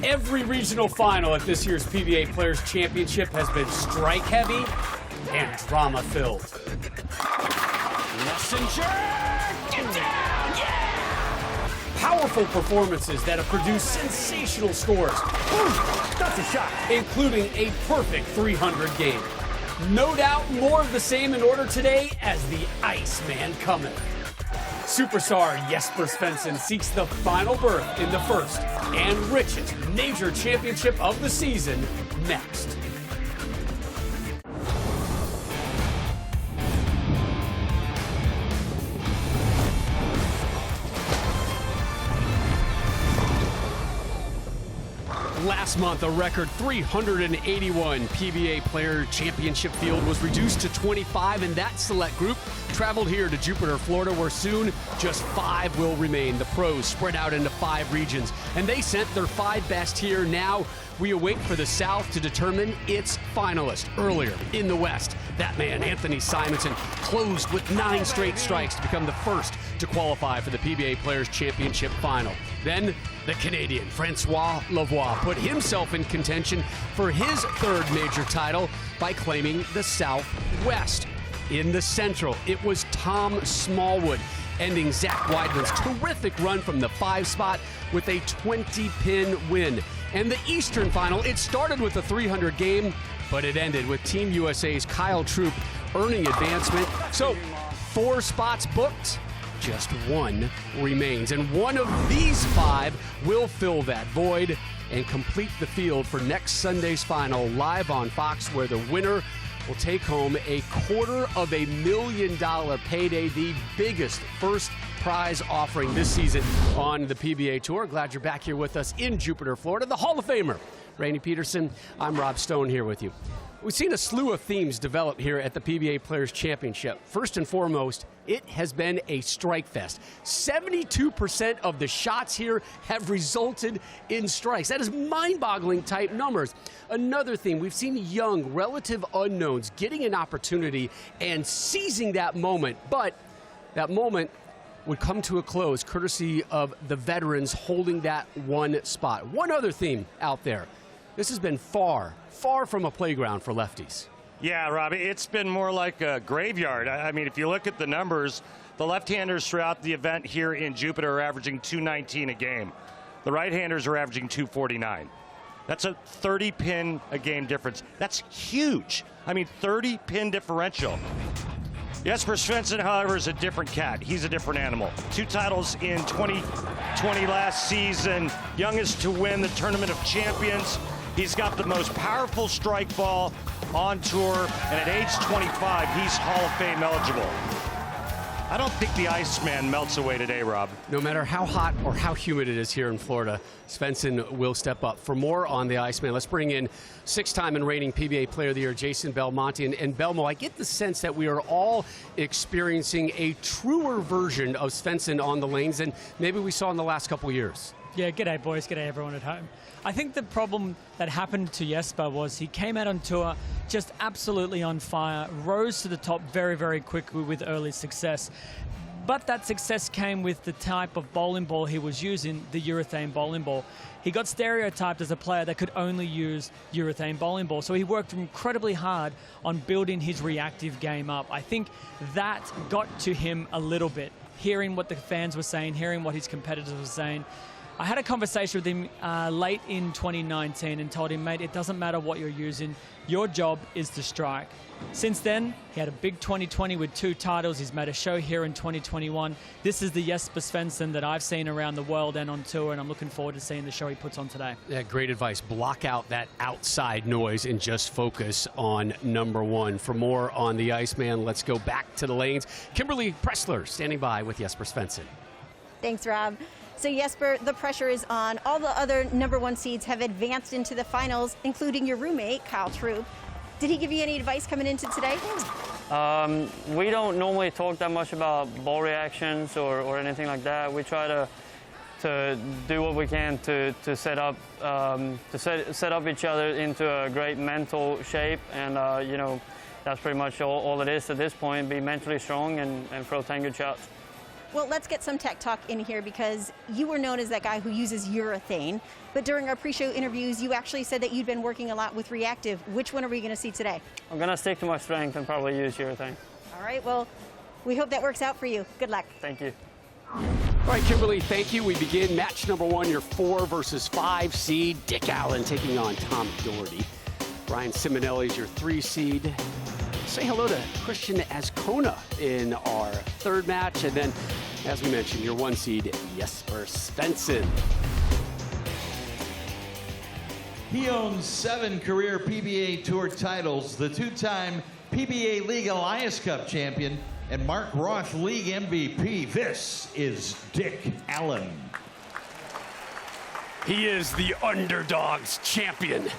Every regional final at this year's PBA Players Championship has been strike-heavy and drama-filled. Messenger! Get down! Yeah! Powerful performances that have produced sensational scores. Ooh, that's a shot. Including a perfect 300 game. No doubt more of the same in order today as the Iceman cometh. Superstar Jesper Spencer seeks the final berth in the first and richest major championship of the season next. Last month, a record 381 PBA Player Championship field was reduced to 25, and that select group traveled here to Jupiter, Florida, where soon just 5 will remain. The pros spread out into 5 regions, and they sent their 5 best here. Now we await for the South to determine its finalist. Earlier in the West, that man, Anthony Simonson, closed with 9 straight strikes to become the first to qualify for the PBA Players Championship final. Then the Canadian Francois Lavoie put himself in contention for his 3rd major title by claiming the Southwest. In the Central, it was Tom Smallwood ending Zach Weidman's terrific run from the 5 spot with a 20-pin win. And the Eastern Final, it started with a 300 game, but it ended with Team USA's Kyle Troop earning advancement. So 4 spots booked, just 1 remains. And one of these 5 will fill that void and complete the field for next Sunday's final live on Fox, where the winner will take home a $250,000 payday, the biggest first prize offering this season on the PBA Tour. Glad you're back here with us in Jupiter, Florida. The Hall of Famer, Randy Peterson. I'm Rob Stone here with you. We've seen a slew of themes develop here at the PBA Players Championship. First and foremost, it has been a strike fest. 72% of the shots here have resulted in strikes. That is mind-boggling type numbers. Another theme, we've seen young, relative unknowns getting an opportunity and seizing that moment, but that moment would come to a close courtesy of the veterans holding that 1 spot. One other theme out there. This has been far from a playground for lefties. Yeah, Robbie, it's been more like a graveyard. I mean, if you look at the numbers, the left-handers throughout the event here in Jupiter are averaging 219 a game. The right-handers are averaging 249. That's a 30-pin a game difference. That's huge. I mean, 30-pin differential. Jesper Spencer, however, is a different cat. He's a different animal. 2 titles in 2020 last season, youngest to win the Tournament of Champions. He's got the most powerful strike ball on tour, and at age 25, he's Hall of Fame eligible. I don't think the Iceman melts away today, Rob. No matter how hot or how humid it is here in Florida, Svensson will step up. For more on the Iceman, let's bring in 6-time and reigning PBA Player of the Year, Jason Belmonte. And Belmo, I get the sense that we are all experiencing a truer version of Svensson on the lanes than maybe we saw in the last couple years. Yeah, g'day boys, g'day everyone at home. I think the problem that happened to Jesper was he came out on tour just absolutely on fire, rose to the top very, very quickly with early success. But that success came with the type of bowling ball he was using, the urethane bowling ball. He got stereotyped as a player that could only use urethane bowling ball, so he worked incredibly hard on building his reactive game up. I think that got to him a little bit, hearing what the fans were saying, hearing what his competitors were saying. I had a conversation with him late in 2019 and told him, mate, it doesn't matter what you're using. Your job is to strike. Since then, he had a big 2020 with 2 titles. He's made a show here in 2021. This is the Jesper Spencer that I've seen around the world and on tour, and I'm looking forward to seeing the show he puts on today. Yeah, great advice. Block out that outside noise and just focus on number 1. For more on the Iceman, let's go back to the lanes. Kimberly Pressler standing by with Jesper Spencer. Thanks, Rob. So Jesper, the pressure is on. All the other number 1 seeds have advanced into the finals, including your roommate, Kyle Troop. Did he give you any advice coming into today? We don't normally talk that much about ball reactions or anything like that. We try to do what we can to set up each other into a great mental shape, and you know, that's pretty much all it is at this point. Be mentally strong and throw 10 good shots. Well, let's get some tech talk in here because you were known as that guy who uses urethane. But during our pre-show interviews, you actually said that you'd been working a lot with reactive. Which one are we going to see today? I'm going to stick to my strength and probably use urethane. All right, well, we hope that works out for you. Good luck. Thank you. All right, Kimberly, thank you. We begin match number 1, your 4 versus 5 seed. Dick Allen taking on Tom Daugherty. Brian Ciminelli is your 3 seed. Say hello to Cristian Azcona in our 3rd match. And then, as we mentioned, your 1 seed, Jesper Spencer. He owns 7 career PBA Tour titles, the 2-time PBA League Alliance Cup champion, and Mark Roth League MVP. This is Dick Allen. He is the underdogs champion.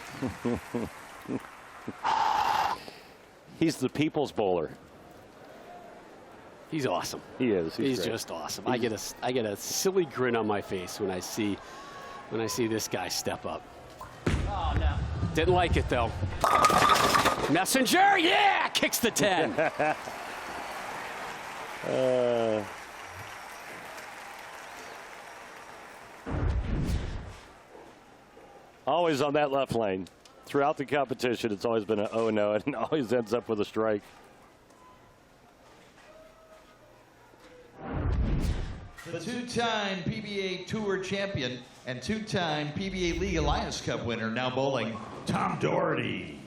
He's the people's bowler. He's awesome. He is. He's great. just awesome. I get a silly grin on my face when I see this guy step up. Oh, no. Didn't like it though. Messenger, yeah, kicks the 10. Always on that left lane. Throughout the competition, it's always been an oh no, and always ends up with a strike. The 2-time PBA Tour champion and 2-time PBA League Alliance Cup winner, now bowling, Tom Daugherty.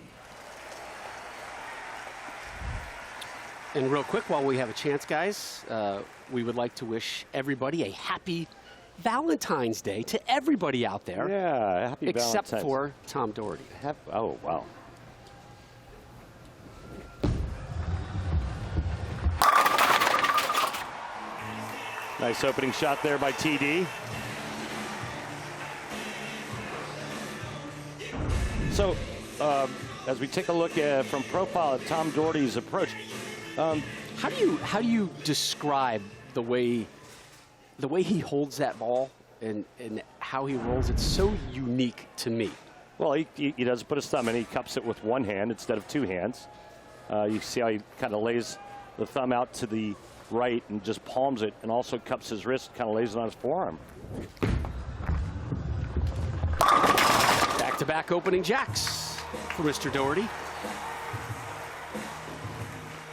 And real quick, while we have a chance, guys, we would like to wish everybody a happy Valentine's Day to everybody out there. Yeah, happy except Valentine's. for Tom Daugherty. Oh, wow. Nice opening shot there by TD. So, as we take a look from profile at Tom Daugherty's approach, How do you describe the way he holds that ball and how he rolls? It's so unique to me. well, he doesn't put his thumb in. He cups it with one hand instead of 2 hands. You see how he kind of lays the thumb out to the right and just palms it, and also cups his wrist, kind of lays it on his forearm. Back-to-back opening jacks for Mr. Daugherty.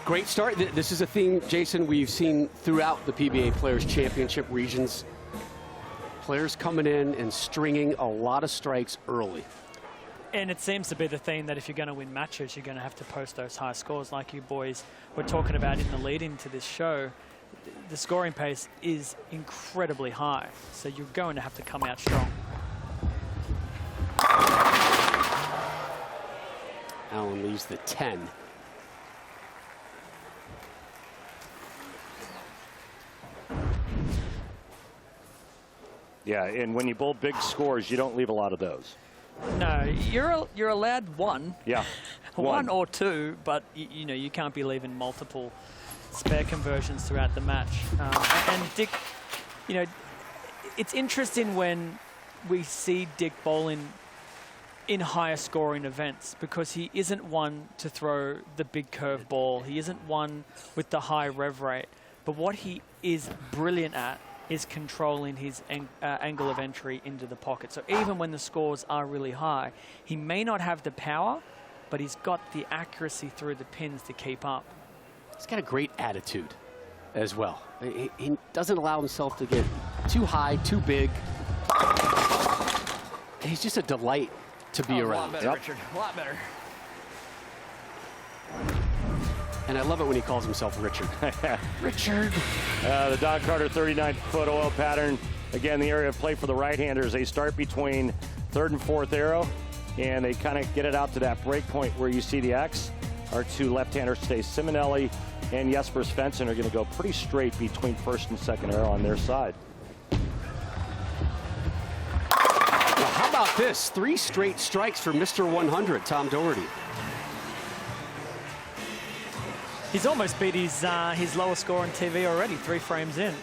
Great start. This is a theme, Jason, we've seen throughout the PBA Players Championship regions. Players coming in and stringing a lot of strikes early. And it seems to be the theme that if you're going to win matches, you're going to have to post those high scores like you boys were talking about in the lead into this show. The scoring pace is incredibly high, so you're going to have to come out strong. Allen leaves the 10. Yeah, and when you bowl big scores, you don't leave a lot of those. No, you're allowed 1. Yeah. 1 or 2, but you know you can't be leaving multiple spare conversions throughout the match. And Dick, you know, it's interesting when we see Dick bowling in higher scoring events because he isn't one to throw the big curve ball. He isn't one with the high rev rate. But what he is brilliant at is controlling his angle of entry into the pocket. So even when the scores are really high, he may not have the power, but he's got the accuracy through the pins to keep up. He's got a great attitude as well. He doesn't allow himself to get too high, too big. He's just a delight to be around. A lot better, Richard. A lot better. And I love it when he calls himself Richard. Richard. The Don Carter 39-foot oil pattern. Again, the area of play for the right-handers. They start between 3rd and 4th arrow, and they kind of get it out to that break point where you see the X. Our 2 left-handers today, Ciminelli and Jesper Spencer, are going to go pretty straight between 1st and 2nd arrow on their side. Well, how about this? 3 straight strikes for Mr. 100, Tom Daugherty. He's almost beat his lower score on TV already, 3 frames in.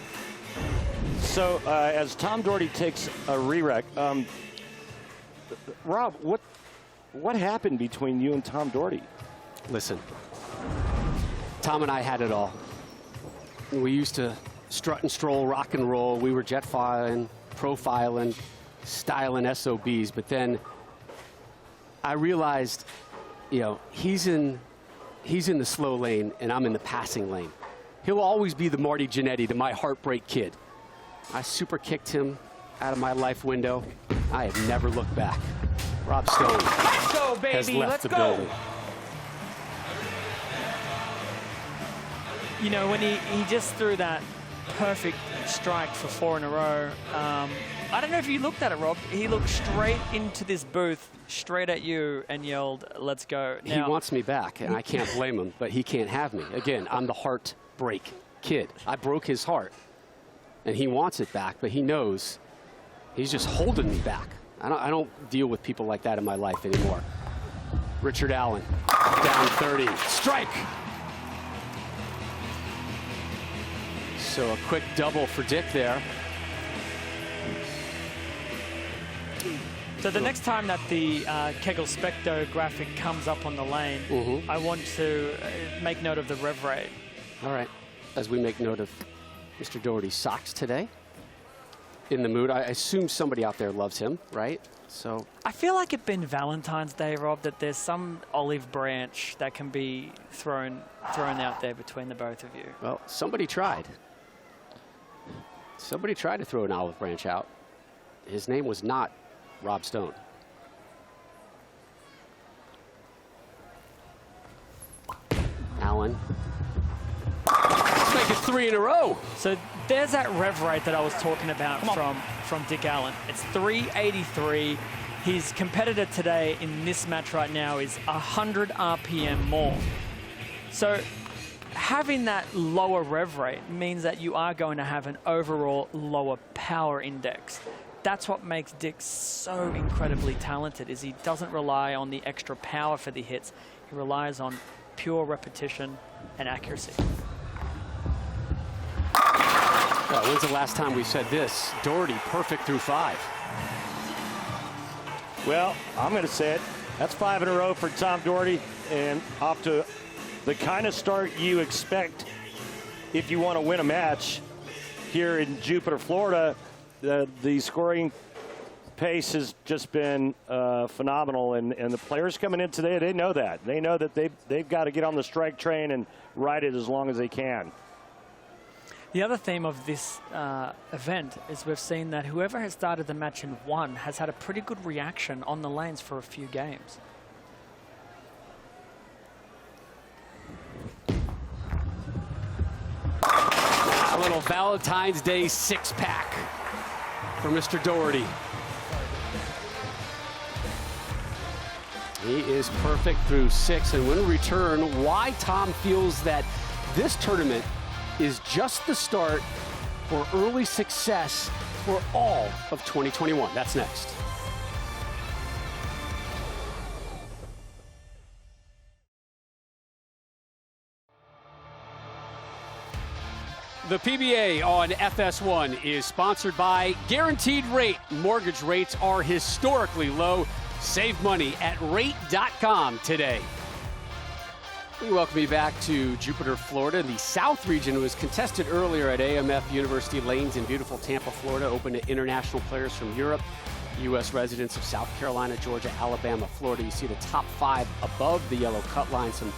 So as Tom Daugherty takes a re-rec, Rob, what happened between you and Tom Daugherty? Listen, Tom and I had it all. We used to strut and stroll, rock and roll. We were jet filing, profiling, styling SOBs. But then I realized, you know, he's in the slow lane and I'm in the passing lane. He'll always be the Marty Jannetty to my heartbreak kid. I super kicked him out of my life window. I have never looked back. Rob Stone Let's go, baby. has left Let's the go. building. You know, when he just threw that perfect strike for 4 in a row, I don't know if you looked at it, Rob. He looked straight into this booth, straight at you, and yelled, "Let's go." Now, He wants me back, and I can't blame him, but he can't have me. Again, I'm the heartbreak kid. I broke his heart, and he wants it back, but he knows he's just holding me back. I don't deal with people like that in my life anymore. Richard Allen, down 30. Strike! So a quick double for Dick there. So the next time that the Kegel Specto graphic comes up on the lane, I want to make note of the rev rate. All right, as we make note of Mr. Daugherty's socks today. In the mood. I assume somebody out there loves him, right? So I feel like it's been Valentine's Day, Rob, that there's some olive branch that can be thrown out there between the both of you. well, somebody tried. Somebody tried to throw an olive branch out. His name was not Rob Stone. Allen. Let's make it 3 in a row. So there's that rev rate that I was talking about from Dick Allen. It's 383. His competitor today in this match right now is 100 RPM more. So having that lower rev rate means that you are going to have an overall lower power index. That's what makes Dick so incredibly talented, is he doesn't rely on the extra power for the hits. He relies on pure repetition and accuracy. When's the last time we said this? Daugherty perfect through 5. Well, I'm going to say it. That's 5 in a row for Tom Daugherty, and off to the kind of start you expect if you want to win a match here in Jupiter, Florida. The scoring pace has just been phenomenal, and the players coming in today, they know that. They know that they've got to get on the strike train and ride it as long as they can. The other theme of this event is we've seen that whoever has started the match in 1 has had a pretty good reaction on the lanes for a few games. A little Valentine's Day 6-pack for Mr. Daugherty. He is perfect through 6, and when we return, why Tom feels that this tournament is just the start for early success for all of 2021. That's next. The PBA on FS1 is sponsored by Guaranteed Rate. Mortgage rates are historically low. Save money at rate.com today. We welcome you back to Jupiter, Florida. The South region was contested earlier at AMF University Lanes in beautiful Tampa, Florida, open to international players from Europe, U.S. residents of South Carolina, Georgia, Alabama, Florida. You see the top 5 above the yellow cut line. Some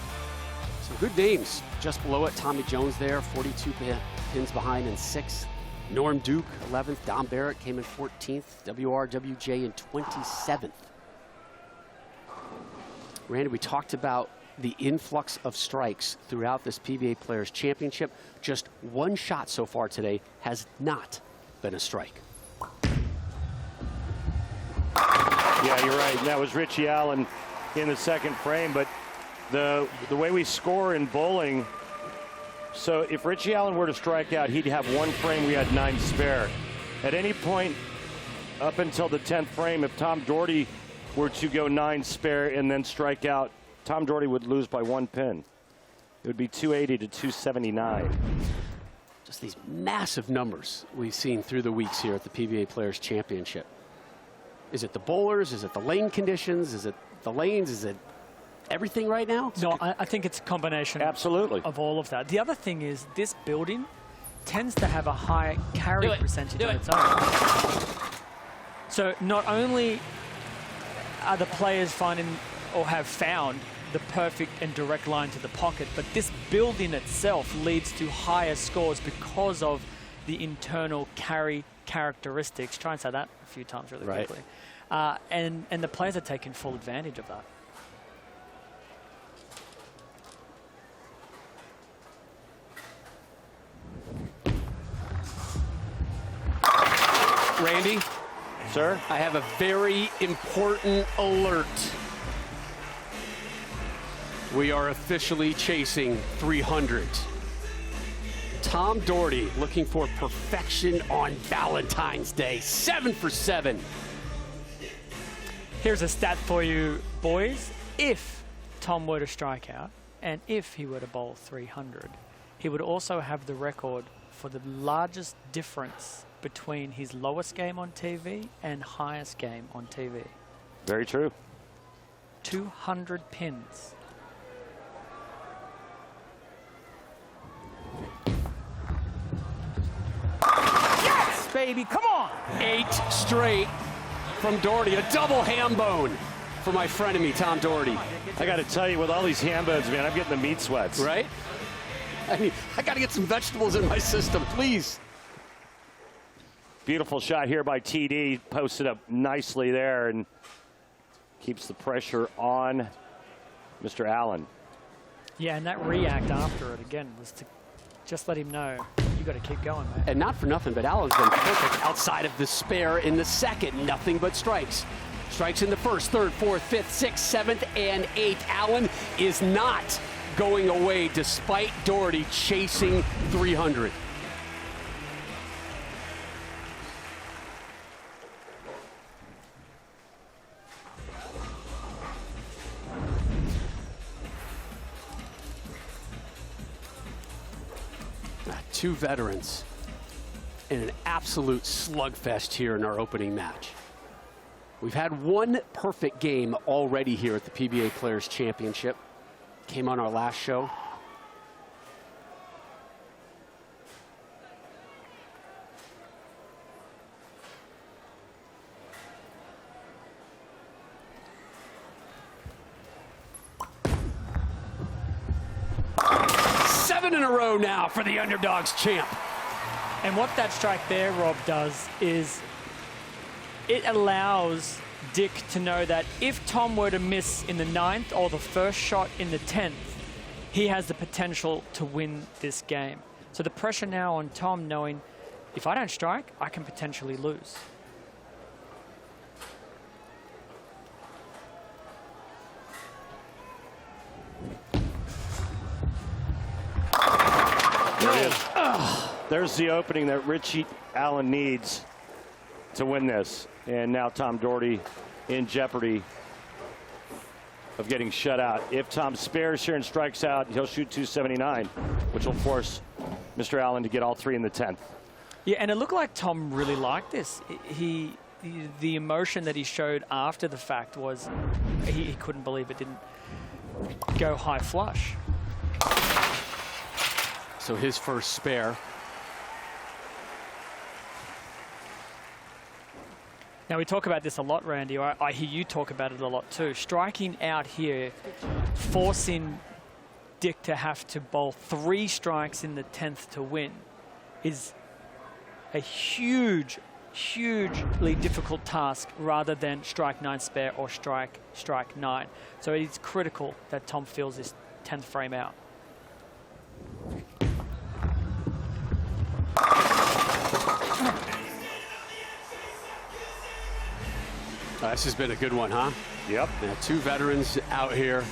good names. Just below it, Tommy Jones there, 42 pins behind in 6th. Norm Duke, 11th. Dom Barrett came in 14th. WRWJ in 27th. Randy, we talked about the influx of strikes throughout this PBA Players Championship. Just 1 shot so far today has not been a strike. Yeah, you're right. That was Richie Allen in the 2nd frame, but the way we score in bowling, so if Richie Allen were to strike out, he'd have 1 frame. We had 9 spare. At any point up until the 10th frame, if Tom Daugherty were to go 9 spare and then strike out, Tom Daugherty would lose by 1 pin. It would be 280 to 279. Just these massive numbers we've seen through the weeks here at the PBA Players Championship. Is it the bowlers? Is it the lane conditions? Is it the lanes? Is it everything right now? No, I think it's a combination Absolutely. of all of that. The other thing is this building tends to have a high carry percentage on its own. So not only are the players finding or have found the perfect and direct line to the pocket, but this build in itself leads to higher scores because of the internal carry characteristics. Try and say that a few times really quickly. And the players are taking full advantage of that. Randy? Sir? I have a very important alert. We are officially chasing 300. Tom Daugherty looking for perfection on Valentine's Day. 7 for 7. Here's a stat for you, boys. If Tom were to strike out, and if he were to bowl 300, he would also have the record for the largest difference between his lowest game on TV and highest game on TV. Very true. 200 pins. Yes, baby, come on! 8 straight from Daugherty. A double ham bone for my frenemy, Tom Daugherty. I got to tell you, with all these ham bones, man, I'm getting the meat sweats. Right? I mean, I got to get some vegetables in my system, please. Beautiful shot here by TD. Posted up nicely there and keeps the pressure on Mr. Allen. Yeah, and that react after it, again, was to just let him know, you got to keep going, man. And not for nothing, but Allen's been perfect outside of the spare in the second. Nothing but strikes. Strikes in the first, third, fourth, fifth, sixth, seventh, and eighth. Allen is not going away despite Daugherty chasing 300. Two veterans in an absolute slugfest here in our opening match. We've had one perfect game already here at the PBA Players Championship. Came on our last show. In a row now for the underdogs champ. And what that strike there, Rob, does is it allows Dick to know that if Tom were to miss in the 9th or the first shot in the 10th, he has the potential to win this game. So the pressure now on Tom knowing if I don't strike, I can potentially lose. There's the opening that Richie Allen needs to win this. And now Tom Daugherty in jeopardy of getting shut out. If Tom spares here and strikes out, he'll shoot 279, which will force Mr. Allen to get all 3 in the 10th. Yeah, and it looked like Tom really liked this. The emotion that he showed after the fact was he couldn't believe it didn't go high flush. So his first spare. Now, we talk about this a lot, Randy. I hear you talk about it a lot too. Striking out here, forcing Dick to have to bowl 3 strikes in the 10th to win is a hugely difficult task rather than strike 9 spare or strike 9. So it's critical that Tom fills this 10th frame out. This has been a good one, huh? Yep. Yeah, 2 veterans out here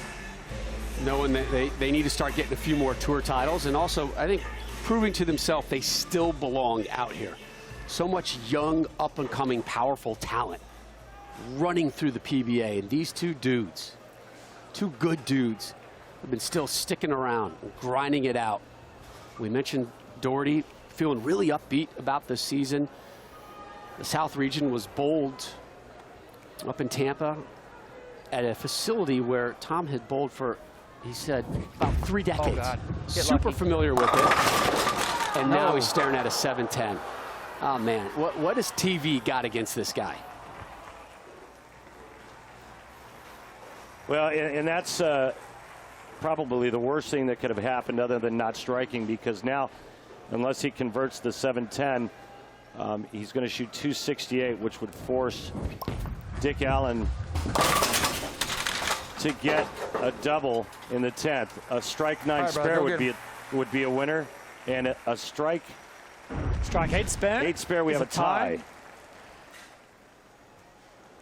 knowing that they need to start getting a few more tour titles, and also, I think, proving to themselves they still belong out here. So much young, up-and-coming, powerful talent running through the PBA, and these 2 dudes, 2 good dudes, have been still sticking around and grinding it out. We mentioned Daugherty feeling really upbeat about this season. The South region was bowled up in Tampa at a facility where Tom had bowled for, he said, about 3 decades. Oh God. Get Super lucky. familiar with it. And now he's staring at a 7-10. Oh, man. What has TV got against this guy? Well, and that's probably the worst thing that could have happened other than not striking, because now, unless he converts the 7-10, he's going to shoot 268, which would force Dick Allen to get a double in the 10th. A strike 9 spare would be a winner, and a strike 8 spare. 8 spare, we have a tie.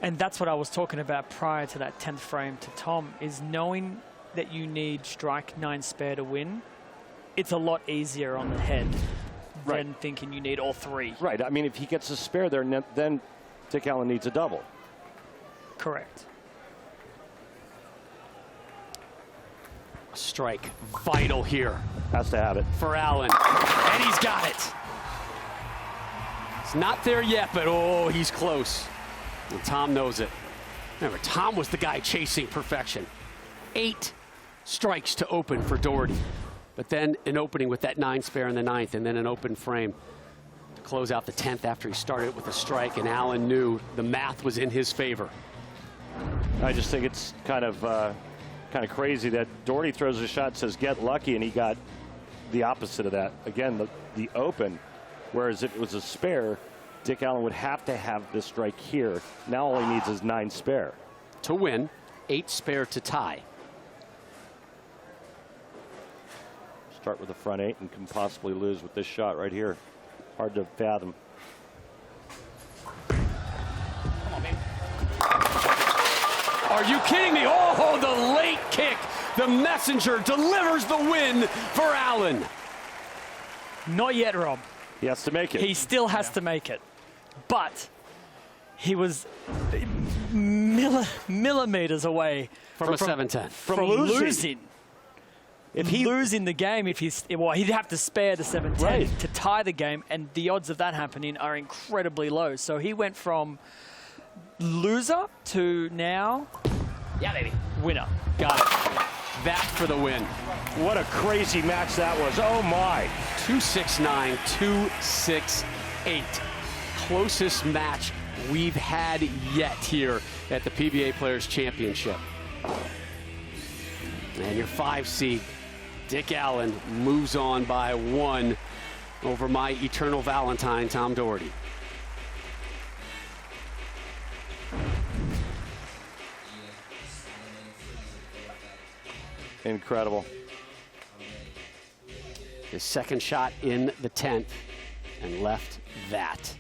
And that's what I was talking about prior to that 10th frame to Tom, is knowing that you need strike 9 spare to win. It's a lot easier on the head than thinking you need all 3. Right. I mean, if he gets a spare there, then Dick Allen needs a double. Correct. Strike vital here. Has to have it. For Allen. And he's got it. It's not there yet, but oh, he's close. And Tom knows it. Remember, Tom was the guy chasing perfection. 8 strikes to open for Daugherty. But then an opening with that 9 spare in the 9th, and then an open frame to close out the 10th after he started with a strike, and Allen knew the math was in his favor. I just think it's kind of crazy that Daugherty throws a shot, says get lucky, and he got the opposite of that. Again, the open, whereas if it was a spare, Dick Allen would have to have this strike here. Now all he needs is 9 spare. To win, 8 spare to tie. Start with the front 8 and can possibly lose with this shot right here. Hard to fathom. Are you kidding me? Oh, the late kick. The messenger delivers the win for Allen. Not yet, Rob. He has to make it. He still has to make it. But he was millimeters away from a 7-10. From losing. If he losing the game, he'd have to spare the 7-10 to tie the game, and the odds of that happening are incredibly low. So he went from loser to now, winner. Got it. That for the win. What a crazy match that was. Oh my. 269, 268. Closest match we've had yet here at the PBA Players Championship. And your 5 seed, Dick Allen, moves on by 1 over my eternal Valentine, Tom Daugherty. Incredible. His second shot in the 10th and left that.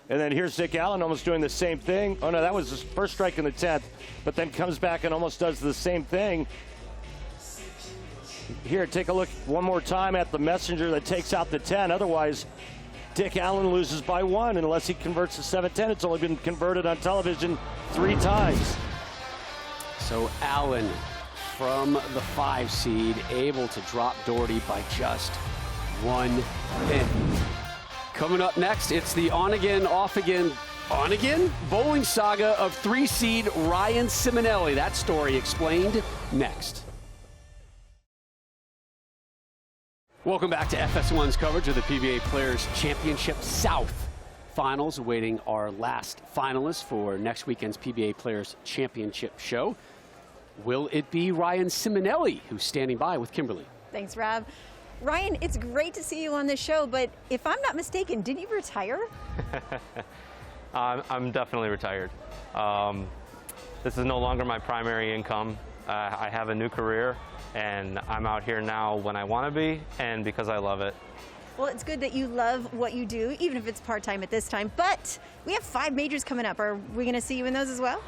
And then here's Dick Allen almost doing the same thing. Oh no, that was his first strike in the 10th, but then comes back and almost does the same thing. Here, take a look one more time at the messenger that takes out the 10. Otherwise, Dick Allen loses by 1 unless he converts the 7-10. It's only been converted on television 3 times. So Allen, from the 5 seed, able to drop Daugherty by just 1 pin. Coming up next, it's the on-again, off-again, on-again bowling saga of 3 seed Ryan Ciminelli. That story explained next. Welcome back to FS1's coverage of the PBA Players Championship South Finals, awaiting our last finalist for next weekend's PBA Players Championship show. Will it be Ryan Ciminelli, who's standing by with Kimberly? Thanks, Rob. Ryan, it's great to see you on this show, but if I'm not mistaken, did you retire? I'm definitely retired. This is no longer my primary income. I have a new career, and I'm out here now when I want to be and because I love it. Well, it's good that you love what you do, even if it's part-time at this time. But we have 5 majors coming up. Are we going to see you in those as well?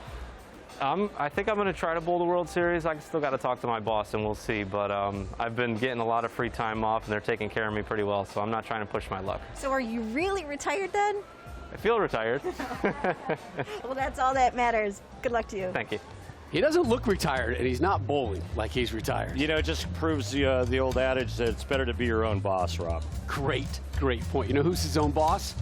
I think I'm going to try to bowl the World Series. I still got to talk to my boss, and we'll see. But I've been getting a lot of free time off, and they're taking care of me pretty well, so I'm not trying to push my luck. So are you really retired then? I feel retired. Well, that's all that matters. Good luck to you. Thank you. He doesn't look retired, and he's not bowling like he's retired. You know, it just proves the old adage that it's better to be your own boss, Rob. Great, great point. You know who's his own boss?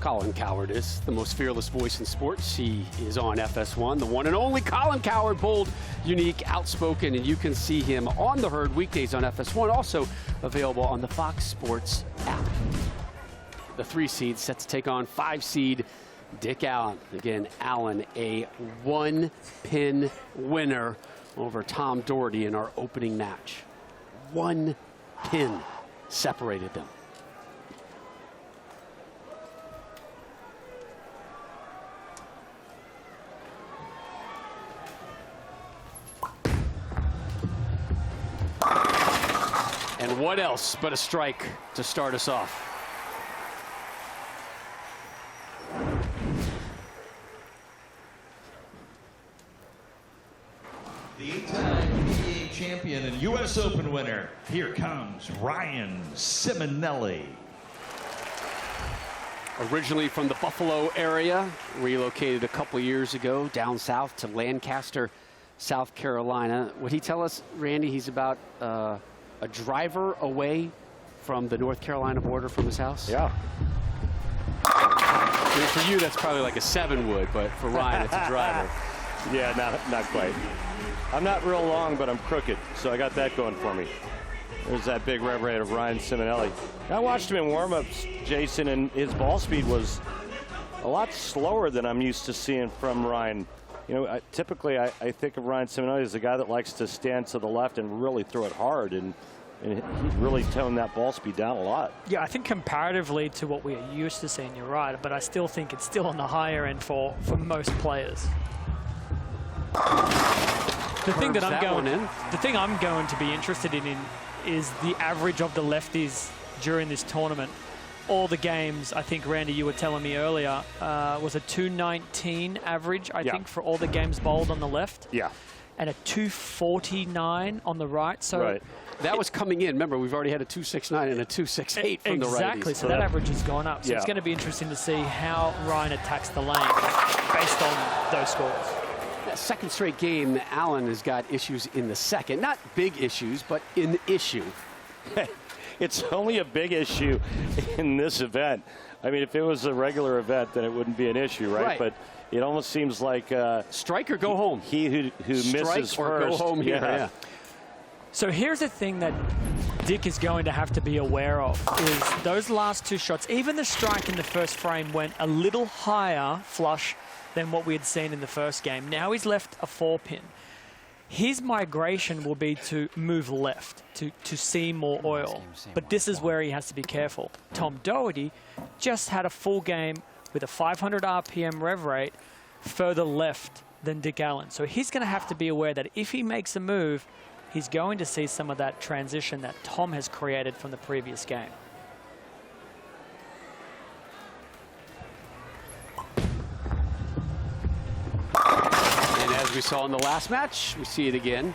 Colin Coward is the most fearless voice in sports. He is on FS1. The one and only Colin Coward, bold, unique, outspoken, and you can see him on The Herd weekdays on FS1, also available on the Fox Sports app. The 3 seed set to take on 5 seed Dick Allen. Again, Allen, a 1-pin winner over Tom Daugherty in our opening match. 1 pin separated them. And what else but a strike to start us off? The 8-time PBA champion and U.S. Open winner. Here comes Ryan Ciminelli. Originally from the Buffalo area, relocated a couple years ago down south to Lancaster, South Carolina. Would he tell us, Randy, he's about a driver away from the North Carolina border from his house? Yeah. I mean, for you, that's probably like a 7 wood, but for Ryan, it's a driver. Yeah, not quite. I'm not real long, but I'm crooked, so I got that going for me. There's that big rev rate of Ryan Ciminelli. I watched him in warm-ups, Jason, and his ball speed was a lot slower than I'm used to seeing from Ryan. You know, typically I think of Ryan Ciminelli as a guy that likes to stand to the left and really throw it hard, and he really toned that ball speed down a lot. Yeah, I think comparatively to what we are used to seeing, you're right, but I still think it's still on the higher end for most players. The thing that I'm going to be interested in is the average of the lefties during this tournament. All the games, I think, Randy, you were telling me earlier, was a 219 average, I think, for all the games bowled on the left. Yeah. And a 249 on the right. So right. That was coming in. Remember, we've already had a 269 and a 268 from the righties. Exactly. So that average has gone up. So it's going to be interesting to see how Ryan attacks the lane based on those scores. Second straight game, Allen has got issues in the second. Not big issues, but an issue. It's only a big issue in this event. I mean, if it was a regular event, then it wouldn't be an issue, right? But it almost seems like strike or go home. He who misses Strike or first. Go home here. Yeah. So here's the thing that Dick is going to have to be aware of is those last 2 shots. Even the strike in the first frame went a little higher flush than what we had seen in the first game. Now he's left a 4-pin. His migration will be to move left, to see more oil. But this is where he has to be careful. Tom Daugherty just had a full game with a 500 RPM rev rate further left than Dick Allen. So he's going to have to be aware that if he makes a move, he's going to see some of that transition that Tom has created from the previous game. And as we saw in the last match, we see it again.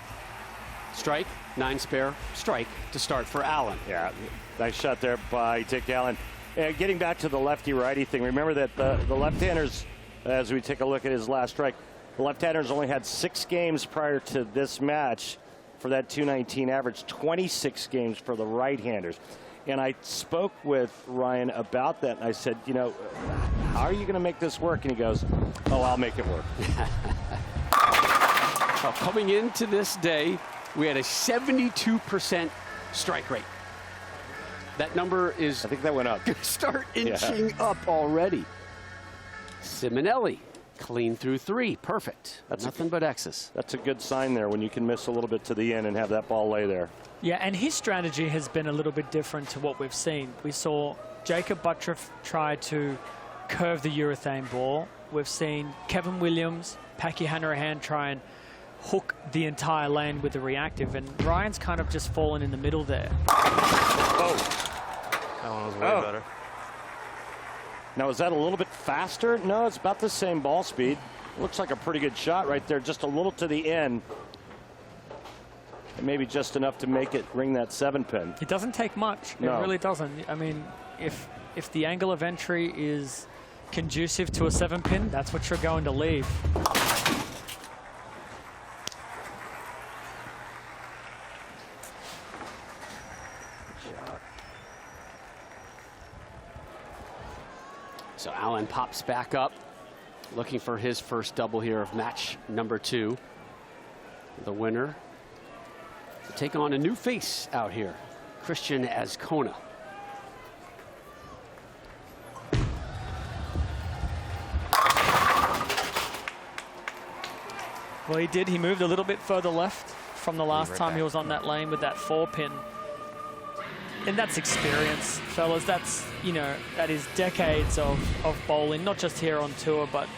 Strike, 9 spare, strike to start for Allen. Yeah, nice shot there by Dick Allen. Getting back to the lefty-righty thing, remember that the left-handers, as we take a look at his last strike, the left-handers only had 6 games prior to this match for that 219 average, 26 games for the right-handers. And I spoke with Ryan about that, and I said, you know, how are you going to make this work? And he goes, oh, I'll make it work. Well, coming into this day, we had a 72% strike rate. That number is, I think that went up. Start inching up already. Ciminelli, clean through 3, perfect. That's nothing but X's. That's a good sign there when you can miss a little bit to the end and have that ball lay there. Yeah, and his strategy has been a little bit different to what we've seen. We saw Jacob Buttriff try to curve the urethane ball. We've seen Kevin Williams, Paki Hanrahan try and hook the entire lane with the reactive, and Ryan's kind of just fallen in the middle there. Oh. That one was way better. Now, is that a little bit faster? No, it's about the same ball speed. Looks like a pretty good shot right there, just a little to the end. And maybe just enough to make it ring that 7-pin. It doesn't take much. No. It really doesn't. I mean, if the angle of entry is conducive to a 7-pin, that's what you're going to leave. So Allen pops back up, looking for his first double here of match number 2. The winner to take on a new face out here, Cristian Azcona. Well, he did. He moved a little bit further left from the last time he was on that lane with that 4-pin. And that's experience, fellas. That's, you know, that is decades of bowling, not just here on tour, but,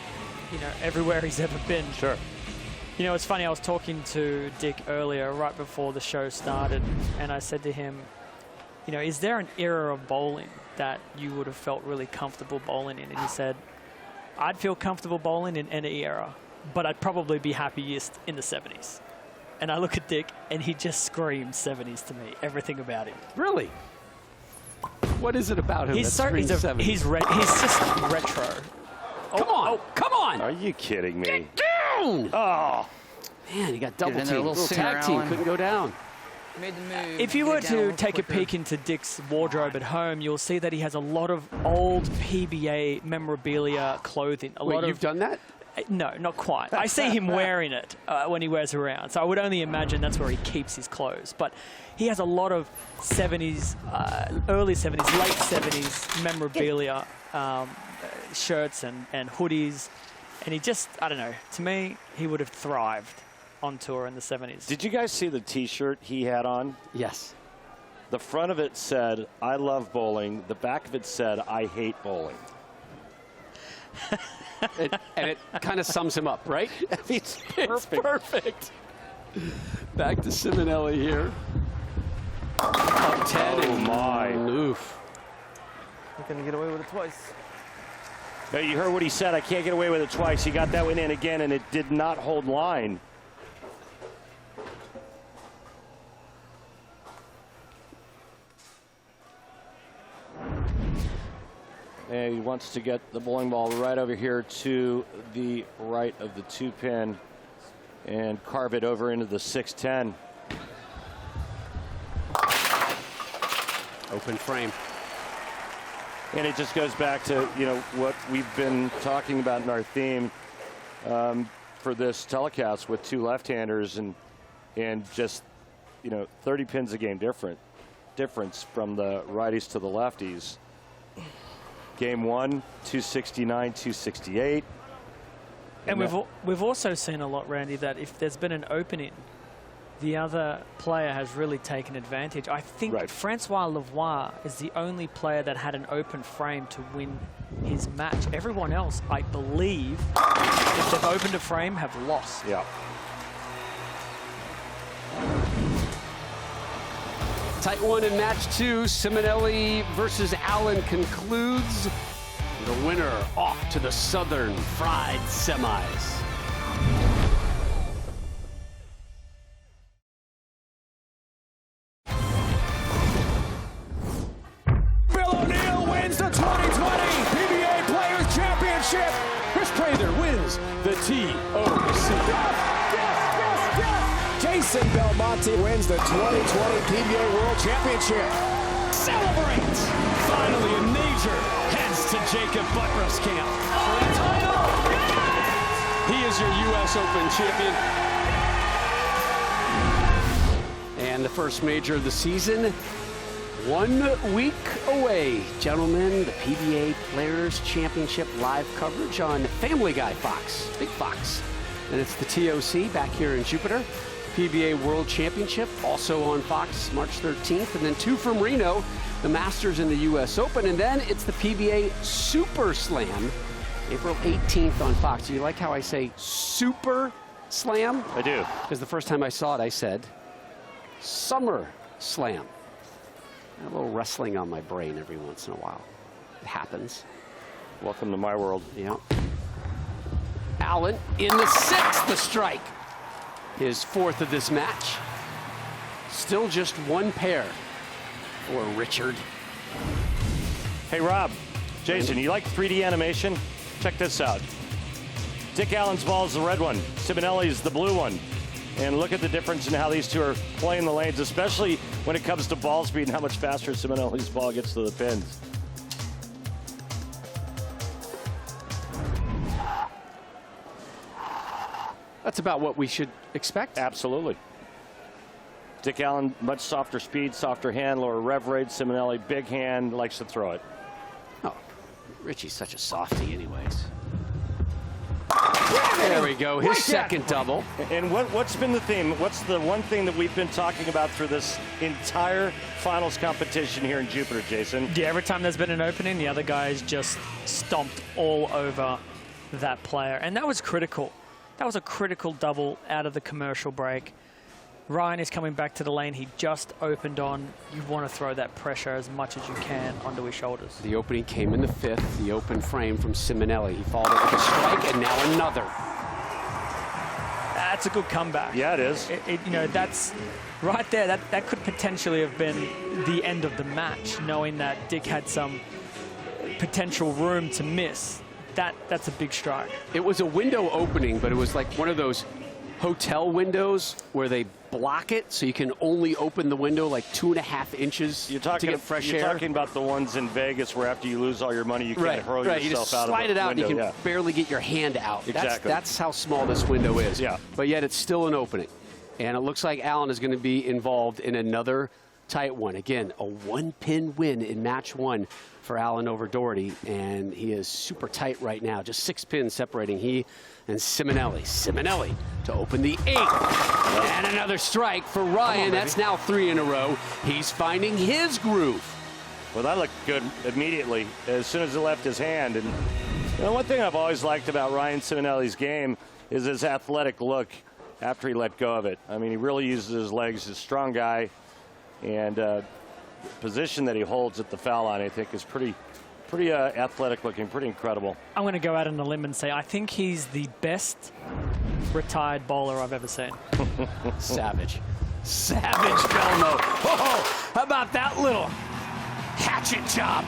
you know, everywhere he's ever been. Sure. You know, it's funny, I was talking to Dick earlier, right before the show started, and I said to him, you know, is there an era of bowling that you would have felt really comfortable bowling in? And he said, I'd feel comfortable bowling in any era, but I'd probably be happiest in the 70s. And I look at Dick, and he just screams 70s to me, everything about him. Really? What is it about him? He's just retro. Come on, come on! Are you kidding me? Get down! Oh, man, he got double in there a team. little Little tag sooner, team, Allen. couldn't go down. Made the move. If you get were down a to little take a quicker. peek into Dick's wardrobe at home, you'll see that he has a lot of old PBA memorabilia clothing. Wait, you've done that? No, not quite. I see him wearing it when he wears around, so I would only imagine that's where he keeps his clothes. But he has a lot of 70s, early 70s, late 70s memorabilia, shirts and hoodies. And he just, I don't know, to me, he would have thrived on tour in the 70s. did you guys see the T-shirt he had on? Yes. The front of it said, "I love bowling." The back of it said, "I hate bowling." And it kind of sums him up, right? It's It's perfect. Back to Ciminelli here. Up 10. Oh, and my. Oof. You're going to get away with it twice. Hey, you heard what he said. I can't get away with it twice. He got that one in again, and it did not hold line. And he wants to get the bowling ball right over here to the right of the 2-pin and carve it over into the 610. Open frame. And it just goes back to, you know, what we've been talking about in our theme for this telecast with 2 left-handers and just, you know, 30 pins a game difference from the righties to the lefties. Game 1, 269, 268. And we've also seen a lot, Randy, that if there's been an opening, the other player has really taken advantage. I think Francois Lavoie is the only player that had an open frame to win his match. Everyone else, I believe, if they've opened a frame, have lost. Yeah. Tight one in match 2. Ciminelli versus Allen concludes. The winner off to the Southern Fried Semis. Bill O'Neill wins the 2020 PBA Players Championship. Chris Prather wins the TOC. Jason Belmonte wins the 2020 PBA World Championship. Celebrate! Finally, a major heads to Jacob Butruff's camp for the title. He is your U.S. Open champion. And the first major of the season, 1 week away. Gentlemen, the PBA Players Championship live coverage on Family Guy Fox, Big Fox. And it's the TOC back here in Jupiter. PBA World Championship, also on Fox, March 13th. And then 2 from Reno, the Masters and the U.S. Open. And then it's the PBA Super Slam, April 18th on Fox. Do you like how I say Super Slam? I do. Because the first time I saw it, I said Summer Slam. A little wrestling on my brain every once in a while. It happens. Welcome to my world. Yeah. Allen in the 6th, the strike. His 4th of this match. Still just 1 pair for Richard. Hey, Rob, Jason, you like 3D animation? Check this out. Dick Allen's ball is the red one. Ciminelli's the blue one. And look at the difference in how these two are playing the lanes, especially when it comes to ball speed and how much faster Ciminelli's ball gets to the pins. That's about what we should expect. Absolutely. Dick Allen, much softer speed, softer hand, lower rev rate. Ciminelli, big hand, likes to throw it. Oh, Richie's such a softie anyways. There we go, his second double. And what's been the theme? What's the one thing that we've been talking about through this entire finals competition here in Jupiter, Jason? Yeah, every time there's been an opening, the other guys just stomped all over that player. And that was critical. That was a critical double out of the commercial break. Ryan is coming back to the lane he just opened on. You want to throw that pressure as much as you can onto his shoulders. The opening came in the 5th, the open frame from Ciminelli. He followed it with a strike, and now another. That's a good comeback. Yeah, it is. You know, that's right there. That could potentially have been the end of the match, knowing that Dick had some potential room to miss. That's a big strike. It was a window opening, but it was like one of those hotel windows where they block it, so you can only open the window like 2.5 inches to get fresh air. You're talking about the ones in Vegas where after you lose all your money, you can't hurl yourself you just out slide of the it out window. and you can barely get your hand out. Exactly. That's how small this window is. Yeah. But yet it's still an opening. And it looks like Allen is going to be involved in another tight one. Again, a 1-pin win in match 1 for Allen over Daugherty, and he is super tight right now. Just 6 pins separating he and Ciminelli. Ciminelli to open the 8th. And another strike for Ryan. That's now 3 in a row. He's finding his groove. Well, that looked good immediately as soon as it left his hand. And you know, one thing I've always liked about Ryan Ciminelli's game is his athletic look after he let go of it. I mean, he really uses his legs. He's a strong guy. And position that he holds at the foul line, I think, is pretty athletic looking, pretty incredible. I'm going to go out on a limb and say I think he's the best retired bowler I've ever seen. Savage. Savage Belmo. Oh, how about that little hatchet job?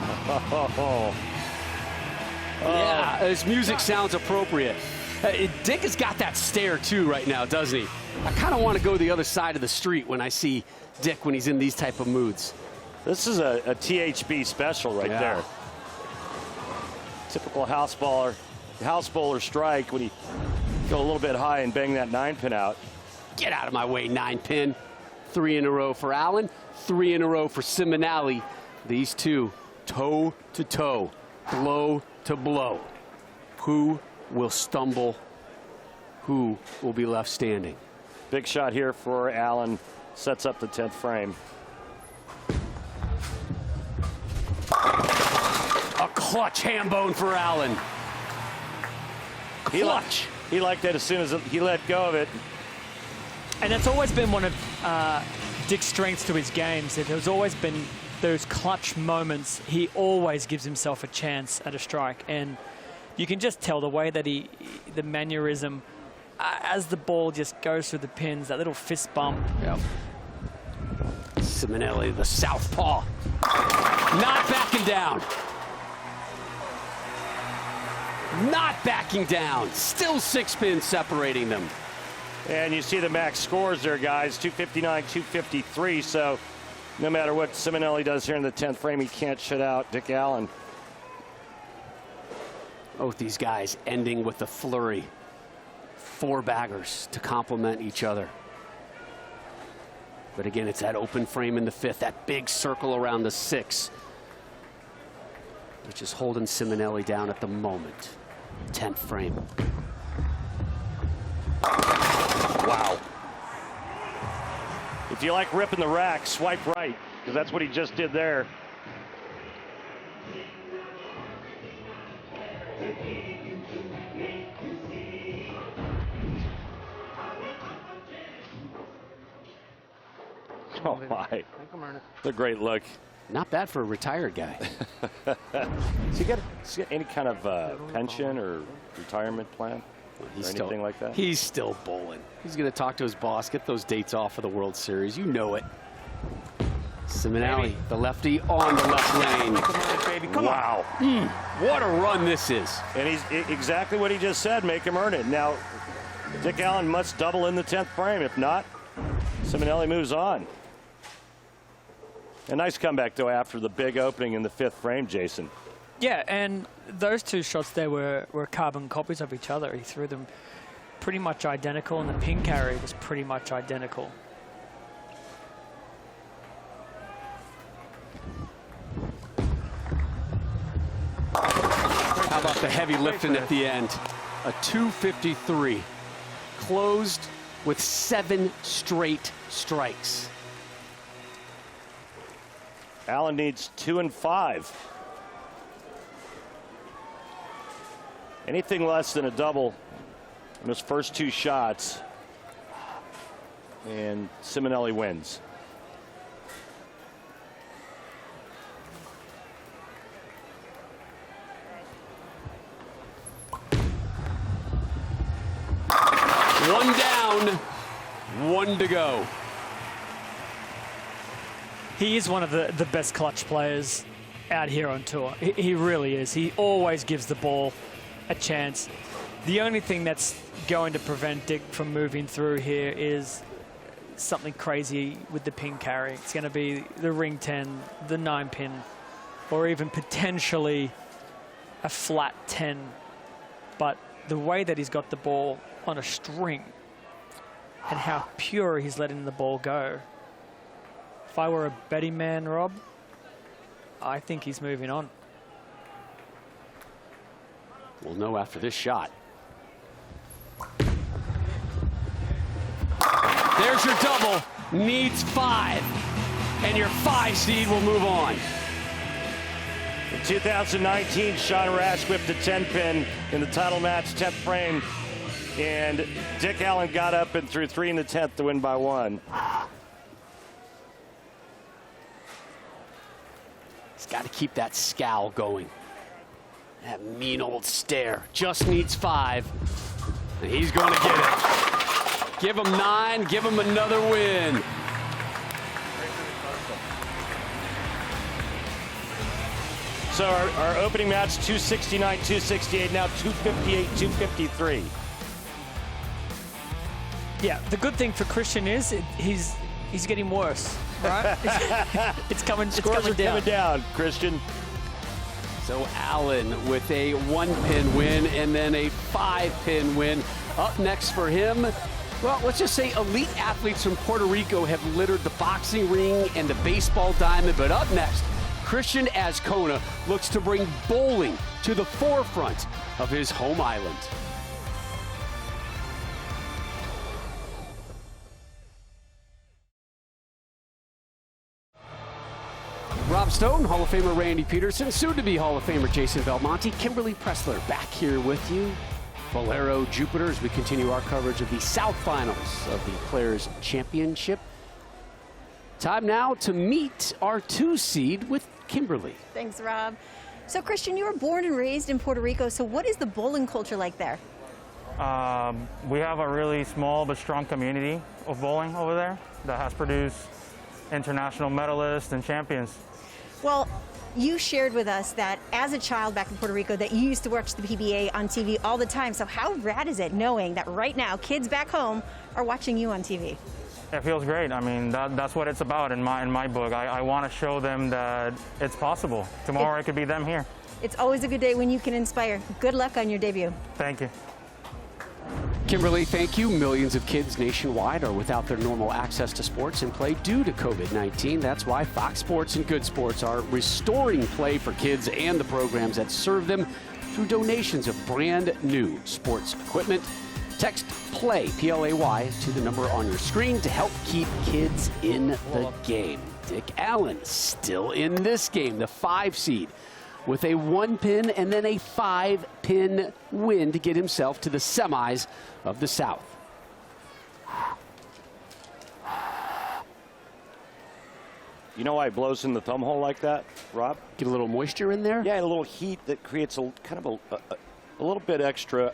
Yeah, his music sounds appropriate. Dick has got that stare too right now, doesn't he? I kind of want to go the other side of the street when I see Dick when he's in these type of moods. This is a THB special right there. Typical house bowler strike when he go a little bit high and bang that 9-pin out. Get out of my way, 9-pin. 3 in a row for Allen, 3 in a row for Ciminelli. These two toe to toe, blow to blow. Who will stumble? Who will be left standing? Big shot here for Allen. Sets up the 10th frame. A clutch ham bone for Allen. Clutch. He liked that as soon as he let go of it. And that's always been one of Dick's strengths to his games. It has always been those clutch moments. He always gives himself a chance at a strike. And you can just tell the way that the mannerism, as the ball just goes through the pins, that little fist bump. Yep. Ciminelli, the southpaw. Not backing down. Not backing down. Still 6 pins separating them. And you see the max scores there, guys. 259, 253. So no matter what Ciminelli does here in the 10th frame, he can't shut out Dick Allen. Both these guys ending with a flurry. 4 baggers to complement each other. But again, it's that open frame in the 5th, that big circle around the 6, which is holding Ciminelli down at the moment. 10th frame. Wow. If you like ripping the rack, swipe right, because that's what he just did there. Oh my, it's a great look. Not bad for a retired guy. Does he get any kind of pension or retirement plan or anything like that? He's still bowling. He's going to talk to his boss, get those dates off for the World Series. You know it. Ciminelli, the lefty on the left lane. Come on, baby. Come wow. What a run this is. And he's exactly what he just said, make him earn it. Now, Dick Allen must double in the 10th frame. If not, Ciminelli moves on. A nice comeback, though, after the big opening in the 5th frame, Jason. Yeah, and those 2 shots there were carbon copies of each other. He threw them pretty much identical, and the pin carry was pretty much identical. How about the heavy lifting at the end? A 253. Closed with 7 straight strikes. Allen needs 2 and 5. Anything less than a double in his first 2 shots, and Ciminelli wins. One down, 1 to go. He is one of the best clutch players out here on tour. He really is. He always gives the ball a chance. The only thing that's going to prevent Dick from moving through here is something crazy with the pin carry. It's going to be the ring 10, the 9 pin, or even potentially a flat 10. But the way that he's got the ball on a string and how pure he's letting the ball go. If I were a betting man, Rob, I think he's moving on. We'll know after this shot. There's your double. Needs 5. And your 5 seed will move on. In 2019, Sean Rash whipped a 10-pin in the title match, 10th frame. And Dick Allen got up and threw 3 in the 10th to win by 1. He's got to keep that scowl going. That mean old stare. Just needs 5. And he's going to get it. Give him 9. Give him another win. So our opening match, 269, 268, now 258, 253. Yeah, the good thing for Cristian is he's getting worse, right? it's coming down, Cristian. So Allen with a 1-pin win and then a 5-pin win. Up next for him, well, let's just say elite athletes from Puerto Rico have littered the boxing ring and the baseball diamond. But up next, Cristian Azcona looks to bring bowling to the forefront of his home island. Rob Stone, Hall of Famer Randy Peterson, soon-to-be Hall of Famer Jason Belmonte, Kimberly Pressler back here with you. Bowlero Jupiter as we continue our coverage of the South Finals of the Players' Championship. Time now to meet our 2 seed with Kimberly. Thanks, Rob. So, Cristian, you were born and raised in Puerto Rico, so what is the bowling culture like there? We have a really small but strong community of bowling over there that has produced international medalists and champions. Well, you shared with us that as a child back in Puerto Rico that you used to watch the PBA on TV all the time. So how rad is it knowing that right now kids back home are watching you on TV? It feels great. I mean, that's what it's about in my book. I want to show them that it's possible. Tomorrow it could be them here. It's always a good day when you can inspire. Good luck on your debut. Thank you. Kimberly, thank you. Millions of kids nationwide are without their normal access to sports and play due to COVID-19. That's why Fox Sports and Good Sports are restoring play for kids and the programs that serve them through donations of brand new sports equipment. Text PLAY, P-L-A-Y, to the number on your screen to help keep kids in the game. Dick Allen still in this game, the 5 seed, with a 1-pin and then a 5-pin win to get himself to the semis of the South. You know why it blows in the thumb hole like that, Rob? Get a little moisture in there? Yeah, a little heat that creates a kind of a little bit extra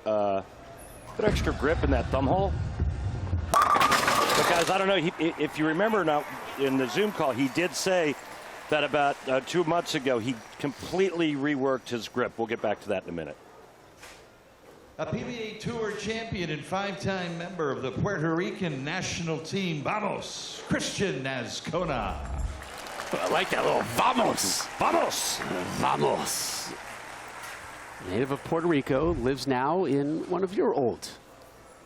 grip in that thumb hole. Because I don't know, if you remember now in the Zoom call, he did say that about 2 months ago he completely reworked his grip. We'll get back to that in a minute. A PBA Tour champion and 5-time member of the Puerto Rican national team, vamos, Cristian Azcona. I like that little vamos, vamos, vamos. Native of Puerto Rico, lives now in one of your old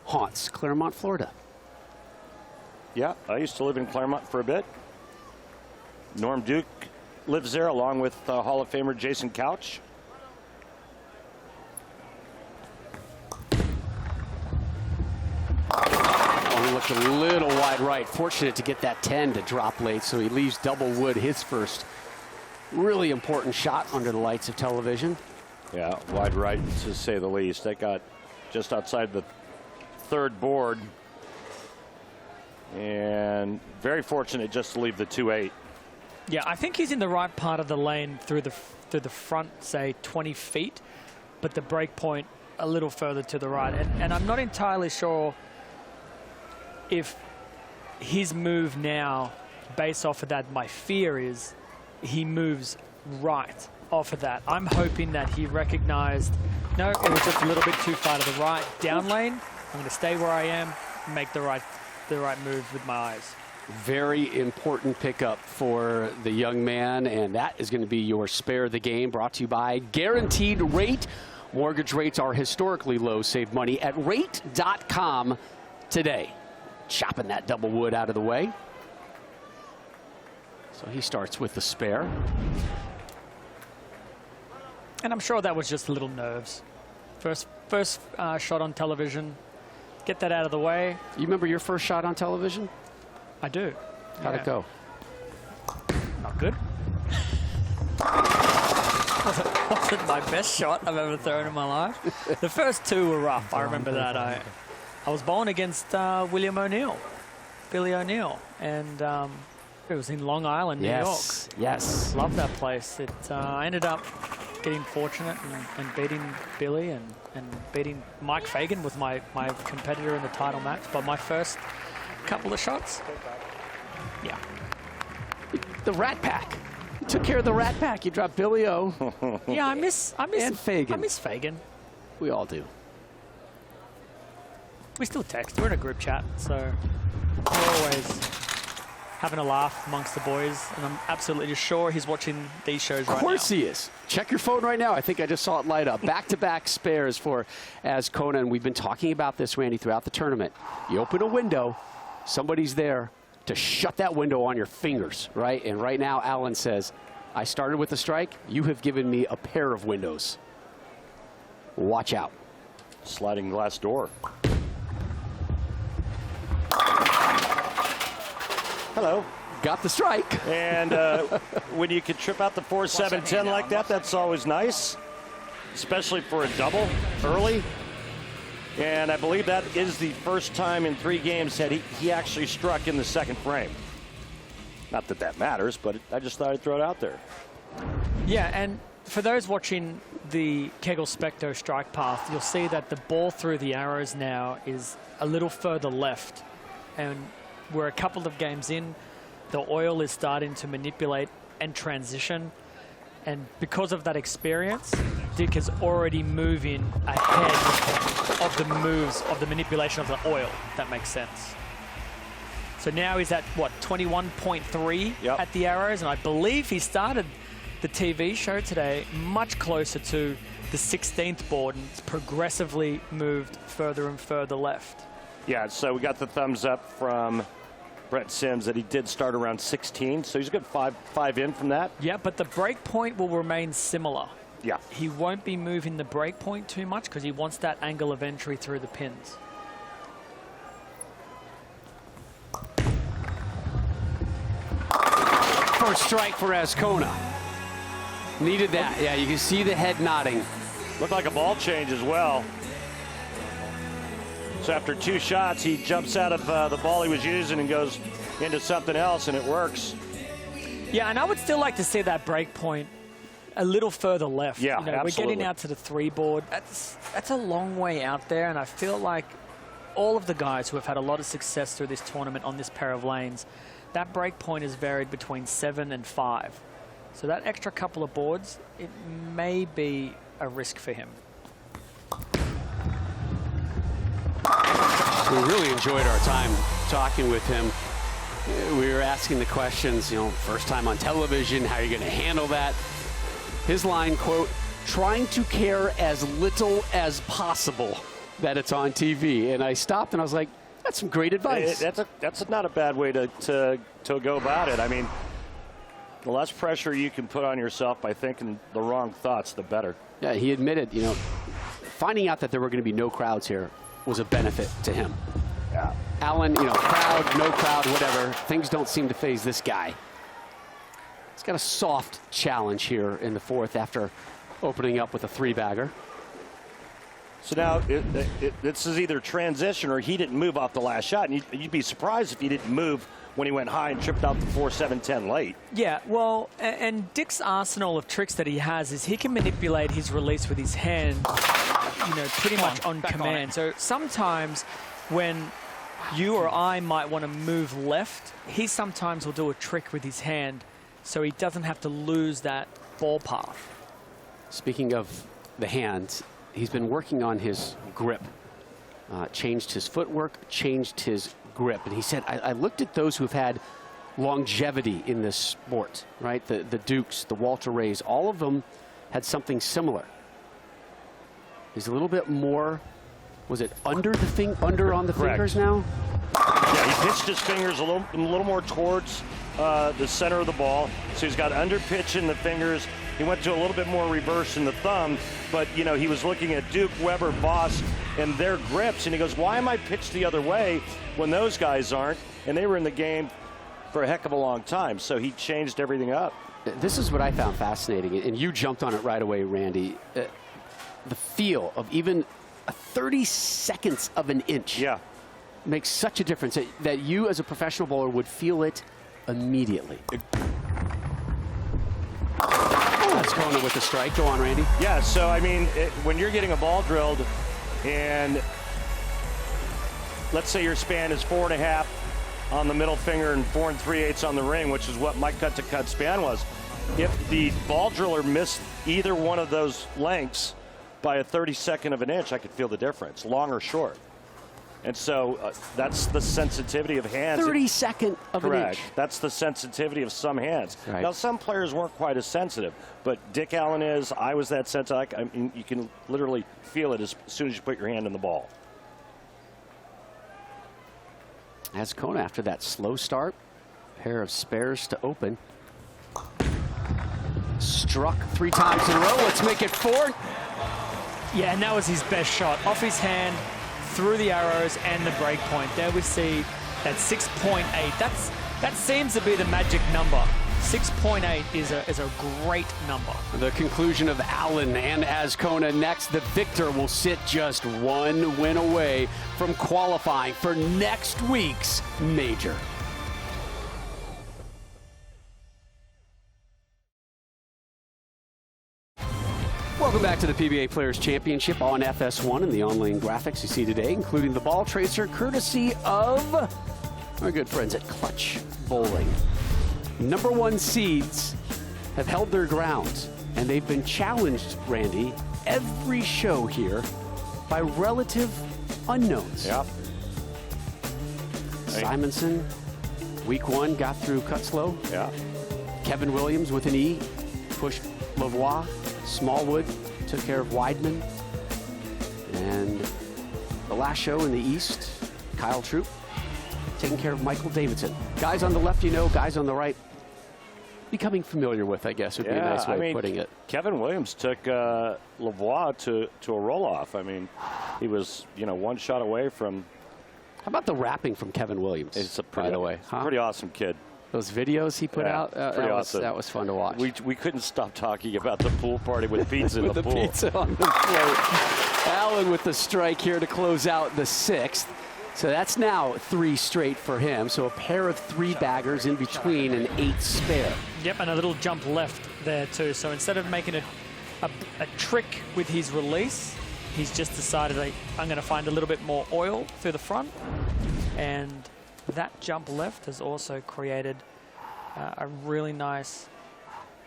haunts Claremont, Florida. Yeah, I used to live in Claremont for a bit. Norm Duke lives there along with Hall of Famer Jason Couch. Oh, he looked a little wide right. Fortunate to get that 10 to drop late, so he leaves double wood his first really important shot under the lights of television. Yeah, wide right, to say the least. That got just outside the third board. And very fortunate just to leave the 2-8. Yeah, I think he's in the right part of the lane through the front, say 20 feet, but the break point a little further to the right. And I'm not entirely sure if his move now, based off of that, my fear is he moves right off of that. I'm hoping that he recognized, no, it was just a little bit too far to the right. Down lane, I'm going to stay where I am, make the right move with my eyes. Very important pickup for the young man, and that is going to be your spare of the game, brought to you by Guaranteed Rate. Mortgage rates are historically low. Save money at rate.com today. Chopping that double wood out of the way. So he starts with the spare. And I'm sure that was just little nerves. First shot on television. Get that out of the way. You remember your first shot on television? I do. How'd it go? Not good. Wasn't my best shot I've ever thrown in my life. The first two were rough. I remember that. I was bowling against Billy O'Neill, and it was in Long Island, New York. Yes. Love that place. I ended up getting fortunate and beating Billy and beating Mike Fagan was my competitor in the title match. But my first couple of shots, yeah. The Rat Pack. You took care of the Rat Pack. You dropped Billy O. Yeah, I miss and Fagan. I miss Fagan. We all do. We still text. We're in a group chat, so we're always having a laugh amongst the boys, and I'm absolutely sure he's watching these shows right now. Of course he is. Check your phone right now. I think I just saw it light up. Back-to-back spares for Azcona, and we've been talking about this, Randy, throughout the tournament. You open a window, somebody's there to shut that window on your fingers, right? And right now, Alan says, I started with a strike. You have given me a pair of windows. Watch out. Sliding glass door. Hello. Got the strike. And when you can trip out the 4-7-10 like that, that's always nice, especially for a double early. And I believe that is the first time in 3 games that he actually struck in the second frame. Not that that matters, but I just thought I'd throw it out there. Yeah, and for those watching the Kegel Specto strike path, you'll see that the ball through the arrows now is a little further left. And we're a couple of games in, the oil is starting to manipulate and transition. And because of that experience, Dick is already moving ahead of the moves of the manipulation of the oil, if that makes sense. So now he's at, what, 21.3 at the arrows, and I believe he started the TV show today much closer to the 16th board, and it's progressively moved further and further left. Yeah, so we got the thumbs up from Brett Sims that he did start around 16, so he's a good five in from that. Yeah, but the break point will remain similar. Yeah. He won't be moving the break point too much because he wants that angle of entry through the pins. First strike for Azcona. Needed that. Yeah, you can see the head nodding. Looked like a ball change as well. So after 2 shots, he jumps out of the ball he was using and goes into something else, and it works. Yeah, and I would still like to see that break point a little further left. Yeah, absolutely. We're getting out to the 3 board. That's a long way out there, and I feel like all of the guys who have had a lot of success through this tournament on this pair of lanes, that break point is varied between 7 and 5. So that extra couple of boards, it may be a risk for him. We really enjoyed our time talking with him. We were asking the questions, first time on television, how are you going to handle that? His line, quote, trying to care as little as possible that it's on TV. And I stopped and I was like, that's some great advice. That's not a bad way to go about it. I mean, the less pressure you can put on yourself by thinking the wrong thoughts, the better. Yeah, he admitted, you know, finding out that there were going to be no crowds here was a benefit to him. Yeah. Allen, you know, crowd, no crowd, whatever, things don't seem to faze this guy. He's got a soft challenge here in the fourth after opening up with a 3-bagger. So now this is either transition or he didn't move off the last shot. And you'd be surprised if he didn't move when he went high and tripped out the 4-7-10 late. Yeah, well, and Dick's arsenal of tricks that he has is he can manipulate his release with his hand, you know, pretty much on command. So sometimes when you or I might want to move left, he sometimes will do a trick with his hand so he doesn't have to lose that ball path. Speaking of the hands, he's been working on his grip, changed his footwork, changed his grip. And he said, I looked at those who've had longevity in this sport, right? The Dukes, the Walter Rays, all of them had something similar. He's a little bit more, was it under on the fingers now? Yeah, he pitched his fingers a little more towards the center of the ball. So he's got under pitch in the fingers. He went to a little bit more reverse in the thumb, but you know, he was looking at Duke, Weber, Voss, and their grips, and he goes, why am I pitched the other way when those guys aren't? And they were in the game for a heck of a long time, so he changed everything up. This is what I found fascinating, and you jumped on it right away, Randy. The feel of even a 30 seconds of an inch makes such a difference that you as a professional bowler would feel it immediately. Azcona with the strike. Go on, Randy. Yeah, so I mean, when you're getting a ball drilled and let's say your span is 4.5 on the middle finger and 4 3/8 on the ring, which is what my cut-to-cut span was. If the ball driller missed either one of those lengths by a 32nd of an inch, I could feel the difference, long or short. And so that's the sensitivity of hands. 32nd of an inch. That's the sensitivity of some hands. Right. Now, some players weren't quite as sensitive, but Dick Allen is. I was that sensitive. I mean, you can literally feel it as soon as you put your hand in the ball. Azcona, after that slow start, pair of spares to open. Struck 3 times in a row. Let's make it 4. Yeah, and that was his best shot. Off his hand, through the arrows and the break point. There we see that 6.8. That seems to be the magic number. 6.8 is a great number. The conclusion of Allen and Azcona next. The victor will sit just 1 win away from qualifying for next week's major. Welcome back to the PBA Players Championship on FS1 and the online graphics you see today, including the ball tracer, courtesy of our good friends at Clutch Bowling. #1 seeds have held their ground, and they've been challenged, Randy, every show here by relative unknowns. Yeah. Simonson, week 1, got through Cutslow. Yeah. Kevin Williams with an E, pushed Lavoie. Smallwood took care of Weidman. And the last show in the East, Kyle Troop taking care of Michael Davidson. Guys on the left, you know, guys on the right, becoming familiar with, I guess, would be a nice way of putting it. Kevin Williams took Lavoie to a roll-off. I mean, he was, you know, 1 shot away from. How about the rapping from Kevin Williams? It's a by the way, huh? Pretty awesome kid. Those videos he put out, awesome. that was fun to watch. We couldn't stop talking about the pool party with pizza in with the pool. Pizza on the float. Allen with the strike here to close out the 6th. So that's now 3 straight for him. So a pair of 3-baggers in between and 8 spare. Yep, and a little jump left there too. So instead of making a trick with his release, he's just decided, I'm going to find a little bit more oil through the front. And that jump left has also created a really nice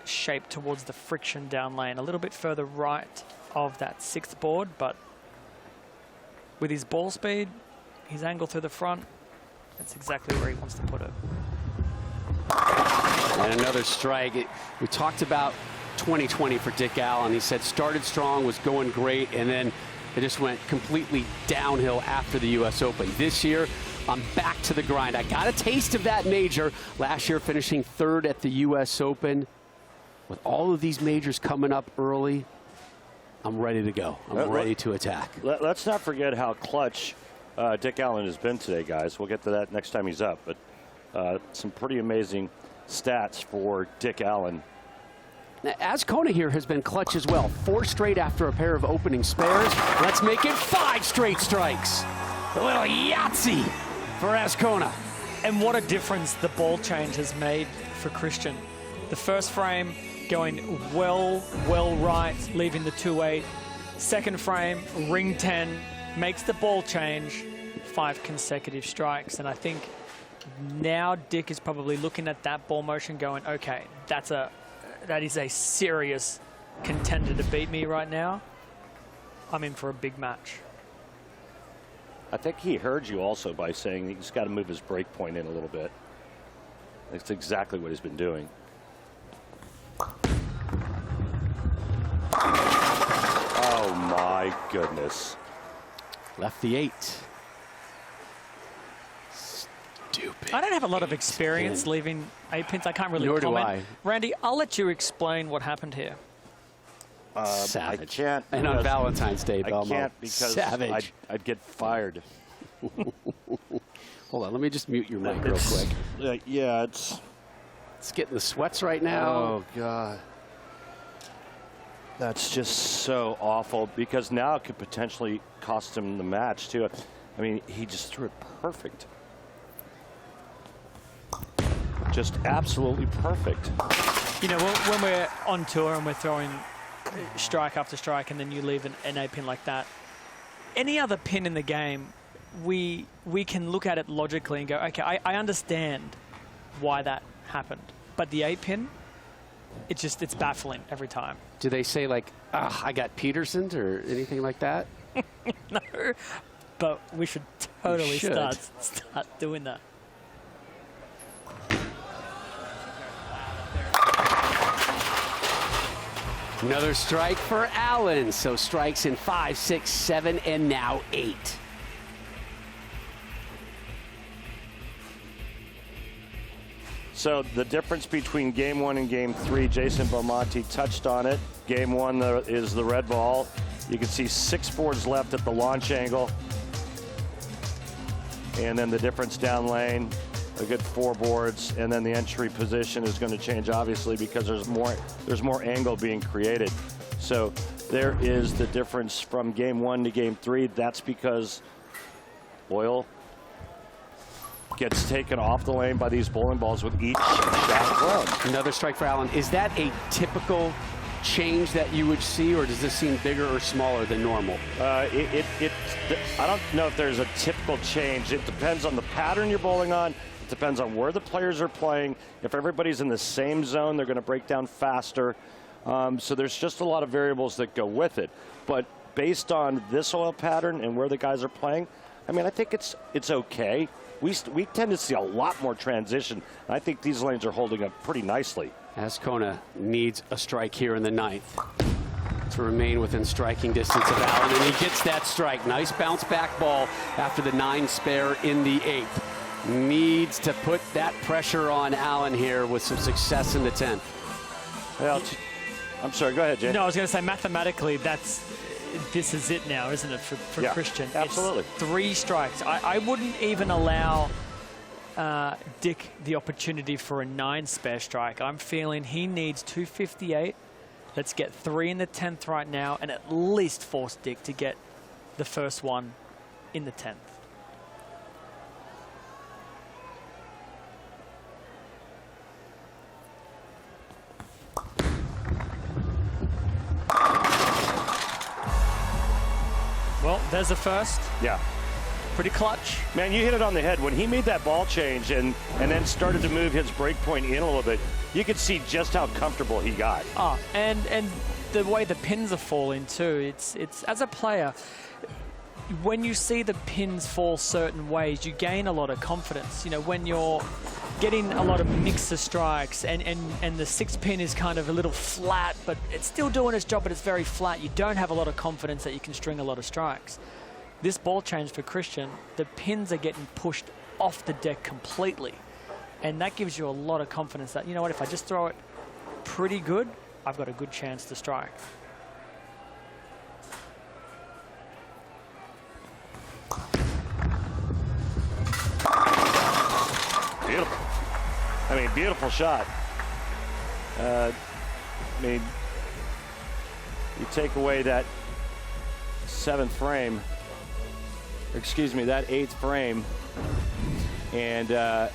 shape towards the friction down lane. A little bit further right of that 6th board, but with his ball speed, his angle through the front, that's exactly where he wants to put it. And another strike. We talked about 2020 for Dick Allen. He said started strong, was going great, and then It just went completely downhill after the U.S. Open. This year, I'm back to the grind. I got a taste of that major last year, finishing 3rd at the U.S. Open. With all of these majors coming up early, I'm ready to go. I'm ready to attack. Let's not forget how clutch Dick Allen has been today, guys. We'll get to that next time he's up. But some pretty amazing stats for Dick Allen. Now, Azcona here has been clutch as well. 4 straight after a pair of opening spares. Let's make it 5 straight strikes. A little Yahtzee for Azcona. And what a difference the ball change has made for Cristian. The first frame going well right, leaving the 2-8. Second frame, ring 10, makes the ball change, 5 consecutive strikes. And I think now Dick is probably looking at that ball motion going, okay, that is a serious contender to beat me right now. I'm in for a big match. I think he heard you also by saying he's got to move his break point in a little bit. That's exactly what he's been doing. Oh my goodness. Left the 8. Stupid. I don't have a lot of experience leaving 8 pins. I can't really Nor comment. do I. Randy, I'll let you explain what happened here. Savage. I can't. And on Valentine's Day, I Belmonte. can't because Savage. I'd get fired. Hold on, let me just mute your mic real quick. Yeah, it's getting the sweats right now. Oh, God. That's just so awful because now it could potentially cost him the match, too. I mean, he just threw it perfect. Just absolutely perfect. You know, when we're on tour and we're throwing strike after strike and then you leave an 8 pin like that, any other pin in the game, we can look at it logically and go, okay, I understand why that happened. But the 8 pin, it's baffling every time. Do they say like, I got Peterson's or anything like that? No, but we should totally start doing that. Another strike for Allen. So strikes in 5, 6, 7, and now 8. So the difference between game 1 and game 3, Jason Belmonte touched on it. Game 1 is the red ball. You can see 6 boards left at the launch angle. And then the difference down lane, a good 4 boards. And then the entry position is going to change, obviously, because there's more angle being created. So there is the difference from game 1 to game 3. That's because oil gets taken off the lane by these bowling balls with each shot thrown. Another strike for Allen. Is that a typical change that you would see, or does this seem bigger or smaller than normal? I don't know if there's a typical change. It depends on the pattern you're bowling on. It depends on where the players are playing. If everybody's in the same zone, they're going to break down faster. So there's just a lot of variables that go with it. But based on this oil pattern and where the guys are playing, I mean, I think it's okay. We tend to see a lot more transition. I think these lanes are holding up pretty nicely. Azcona needs a strike here in the 9th to remain within striking distance of Allen, and he gets that strike. Nice bounce back ball after the 9 spare in the 8th. Needs to put that pressure on Allen here with some success in the 10th. Well, I'm sorry, go ahead, Jay. No, I was going to say mathematically this is it now, isn't it, for yeah, Cristian? Absolutely. It's 3 strikes. I wouldn't even allow Dick the opportunity for a 9 spare strike. I'm feeling he needs 258. Let's get 3 in the 10th right now and at least force Dick to get the first one in the 10th. Well, there's the first. Yeah. Pretty clutch. Man, you hit it on the head. When he made that ball change and then started to move his break point in a little bit, you could see just how comfortable he got. And the way the pins are falling too, it's as a player, when you see the pins fall certain ways, you gain a lot of confidence. You know, when you're getting a lot of mixer strikes, and the 6-pin is kind of a little flat, but it's still doing its job, but it's very flat. You don't have a lot of confidence that you can string a lot of strikes. This ball change for Cristian, the pins are getting pushed off the deck completely, and that gives you a lot of confidence that, you know what, if I just throw it pretty good, I've got a good chance to strike. Beautiful. I mean, beautiful shot. I mean, you take away that 7th frame, excuse me, that 8th frame, and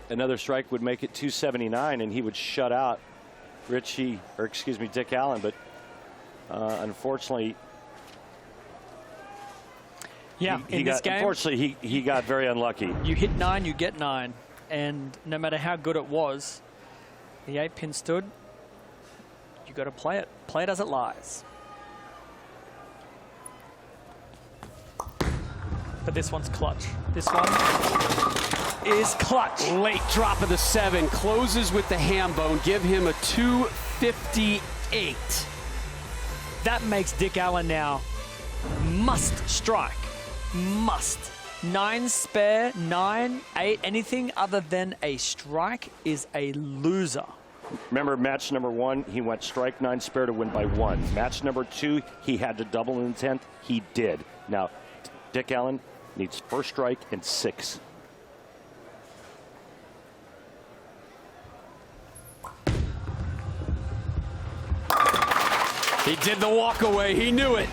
another strike would make it 279, and he would shut out Dick Allen. But unfortunately, yeah, in this game, unfortunately, he got very unlucky. You hit 9, you get 9, and no matter how good it was, the 8-pin stood. You got to play it as it lies. But this one's clutch. This one is clutch. Late drop of the 7, closes with the ham bone. Give him a 258. That makes Dick Allen now must strike. Must. 9 spare, 9, 8, anything other than a strike is a loser. Remember, match number 1, he went strike 9 spare to win by 1. Match number 2, he had to double in the 10th. He did. Now, Dick Allen needs first strike and 6. He did the walk away. He knew it.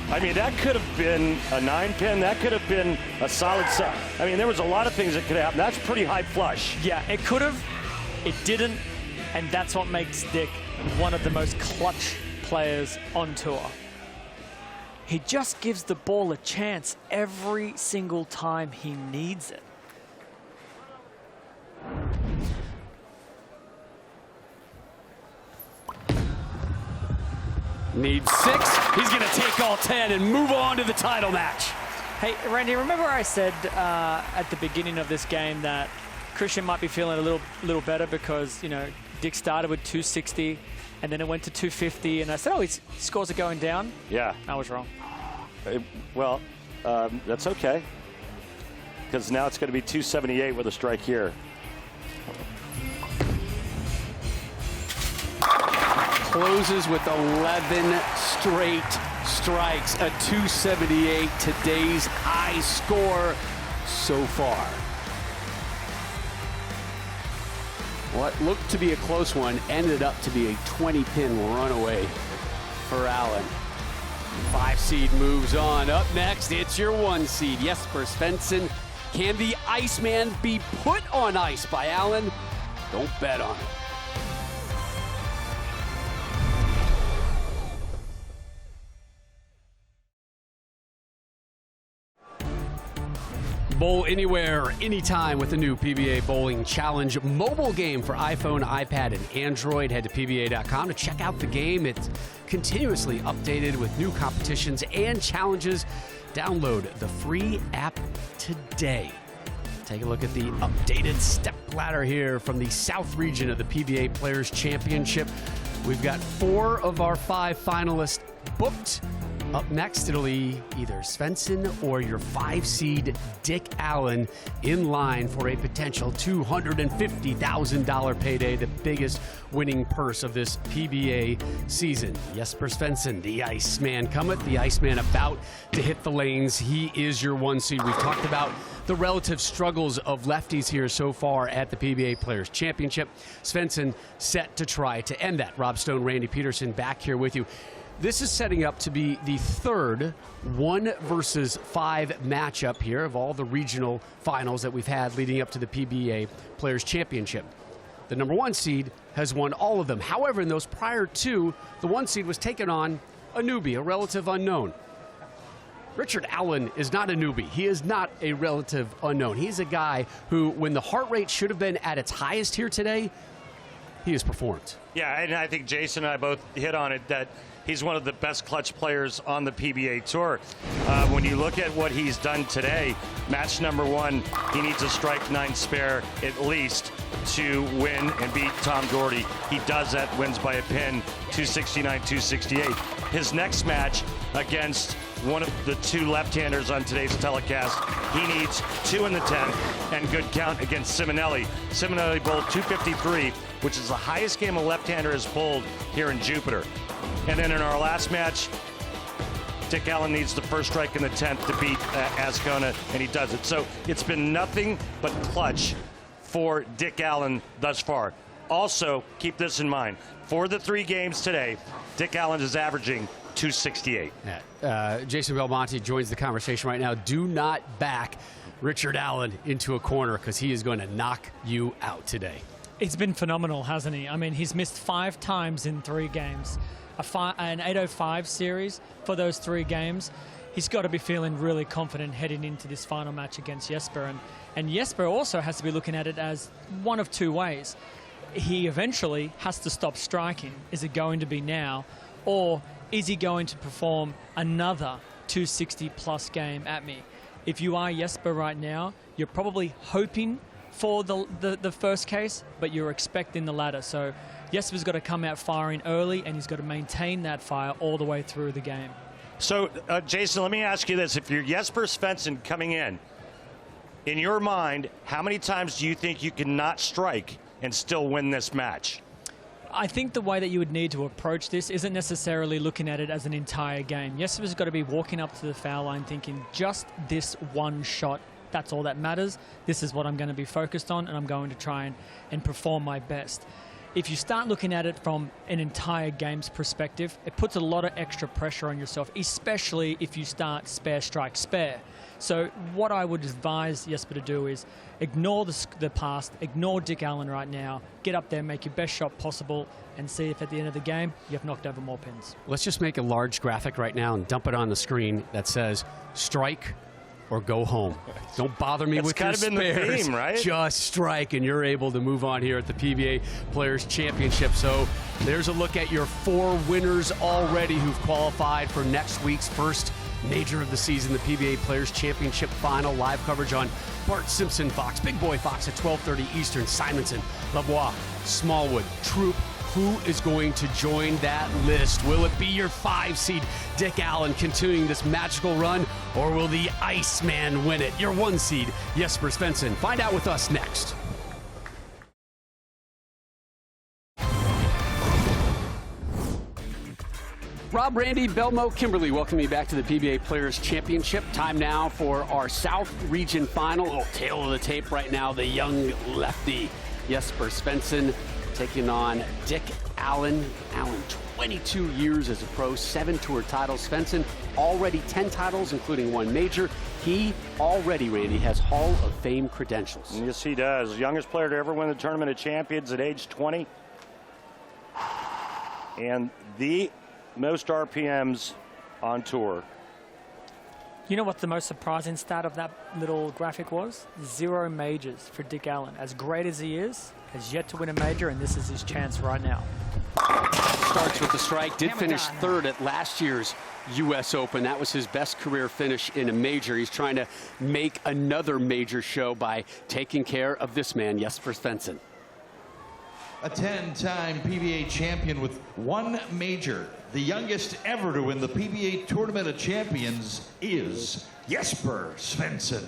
I mean, that could have been a 9-pin. That could have been a solid set. I mean, there was a lot of things that could happen. That's pretty high flush. Yeah, it could have. It didn't. And that's what makes Dick one of the most clutch players on tour. He just gives the ball a chance every single time he needs it. Needs 6. He's going to take all 10 and move on to the title match. Hey, Randy, remember I said at the beginning of this game that Cristian might be feeling a little better because, you know, Dick started with 260 and then it went to 250, and I said, oh, his scores are going down. Yeah. I was wrong. Well, that's okay, because now it's going to be 278 with a strike here. Closes with 11 straight strikes, a 278, today's high score so far. What looked to be a close one ended up to be a 20-pin runaway for Allen. 5 seed moves on. Up next, it's your 1 seed, Jesper Spencer. Can the Iceman be put on ice by Allen? Don't bet on it. Bowl anywhere, anytime with the new PBA Bowling Challenge mobile game for iPhone, iPad, and Android. Head to PBA.com to check out the game. It's continuously updated with new competitions and challenges. Download the free app today. Take a look at the updated step ladder here from the South region of the PBA Players Championship. We've got 4 of our 5 finalists booked. Up next, it'll be either Svensson or your 5 seed Dick Allen in line for a potential $250,000 payday, the biggest winning purse of this PBA season. Jesper Spencer, the Iceman cometh, the Iceman about to hit the lanes. He is your 1 seed. We've talked about the relative struggles of lefties here so far at the PBA Players Championship. Svensson set to try to end that. Rob Stone, Randy Peterson back here with you. This is setting up to be the 3rd 1 versus 5 matchup here of all the regional finals that we've had leading up to the PBA Players Championship. The number 1 seed has won all of them. However, in those prior 2, the 1 seed was taken on a newbie, a relative unknown. Richard Allen is not a newbie. He is not a relative unknown. He's a guy who, when the heart rate should have been at its highest here today, he has performed. Yeah, and I think Jason and I both hit on it that he's one of the best clutch players on the PBA Tour. When you look at what he's done today, match number 1, he needs a strike 9 spare at least to win and beat Tom Daugherty. He does that, wins by a pin, 269-268. His next match against one of the 2 left-handers on today's telecast, he needs 2 in the 10th and good count against Ciminelli. Ciminelli bowled 253, which is the highest game a left-hander has bowled here in Jupiter. And then in our last match, Dick Allen needs the first strike in the 10th to beat Azcona, and he does it. So it's been nothing but clutch for Dick Allen thus far. Also, keep this in mind. For the 3 games today, Dick Allen is averaging 268. Jason Belmonte joins the conversation right now. Do not back Richard Allen into a corner because he is going to knock you out today. It's been phenomenal, hasn't he? I mean, he's missed 5 times in 3 games. An 805 series for those 3 games. He's got to be feeling really confident heading into this final match against Jesper. And Jesper also has to be looking at it as one of 2 ways. He eventually has to stop striking. Is it going to be now? Or is he going to perform another 260-plus game at me? If you are Jesper right now, you're probably hoping for the first case, but you're expecting the latter. So Jesper's got to come out firing early, and he's got to maintain that fire all the way through the game. So, Jason, let me ask you this. If you're Jesper Svensson coming in your mind, how many times do you think you can not strike and still win this match? I think the way that you would need to approach this isn't necessarily looking at it as an entire game. Jesper's got to be walking up to the foul line thinking just this one shot. That's all that matters. This is what I'm going to be focused on, and I'm going to try and perform my best. If you start looking at it from an entire game's perspective, it puts a lot of extra pressure on yourself, especially if you start spare, strike, spare. So what I would advise Jesper to do is ignore the past, ignore Dick Allen right now, get up there, make your best shot possible, and see if at the end of the game you've knocked over more pins. Let's just make a large graphic right now and dump it on the screen that says strike or go home. Don't bother me with your spares. That's kind of been the theme, right? Just strike, and you're able to move on here at the PBA Players Championship. So there's a look at your 4 winners already who've qualified for next week's first major of the season, the PBA Players Championship Final. Live coverage on Bart Simpson Fox, Big Boy Fox at 12:30 Eastern, Simonson, Lavoie, Smallwood, Troop. Who is going to join that list? Will it be your 5 seed, Dick Allen, continuing this magical run, or will the Iceman win it? Your 1 seed, Jesper Spencer. Find out with us next. Rob, Randy, Belmo, Kimberly, welcome you back to the PBA Players Championship. Time now for our South Region Final. Oh, tail of the tape right now, the young lefty, Jesper Spencer, taking on Dick Allen. Allen, 22 years as a pro, 7 tour titles. Svensson, already 10 titles, including 1 major. He already, Randy, has Hall of Fame credentials. Yes, he does. Youngest player to ever win the Tournament of Champions at age 20. And the most RPMs on tour. You know what the most surprising stat of that little graphic was? 0 majors for Dick Allen. As great as he is, has yet to win a major, and this is his chance right now. Starts with the strike, did finish 3rd at last year's U.S. Open. That was his best career finish in a major. He's trying to make another major show by taking care of this man, Jesper Spencer. A 10-time PBA champion with 1 major. The youngest ever to win the PBA Tournament of Champions is Jesper Spencer.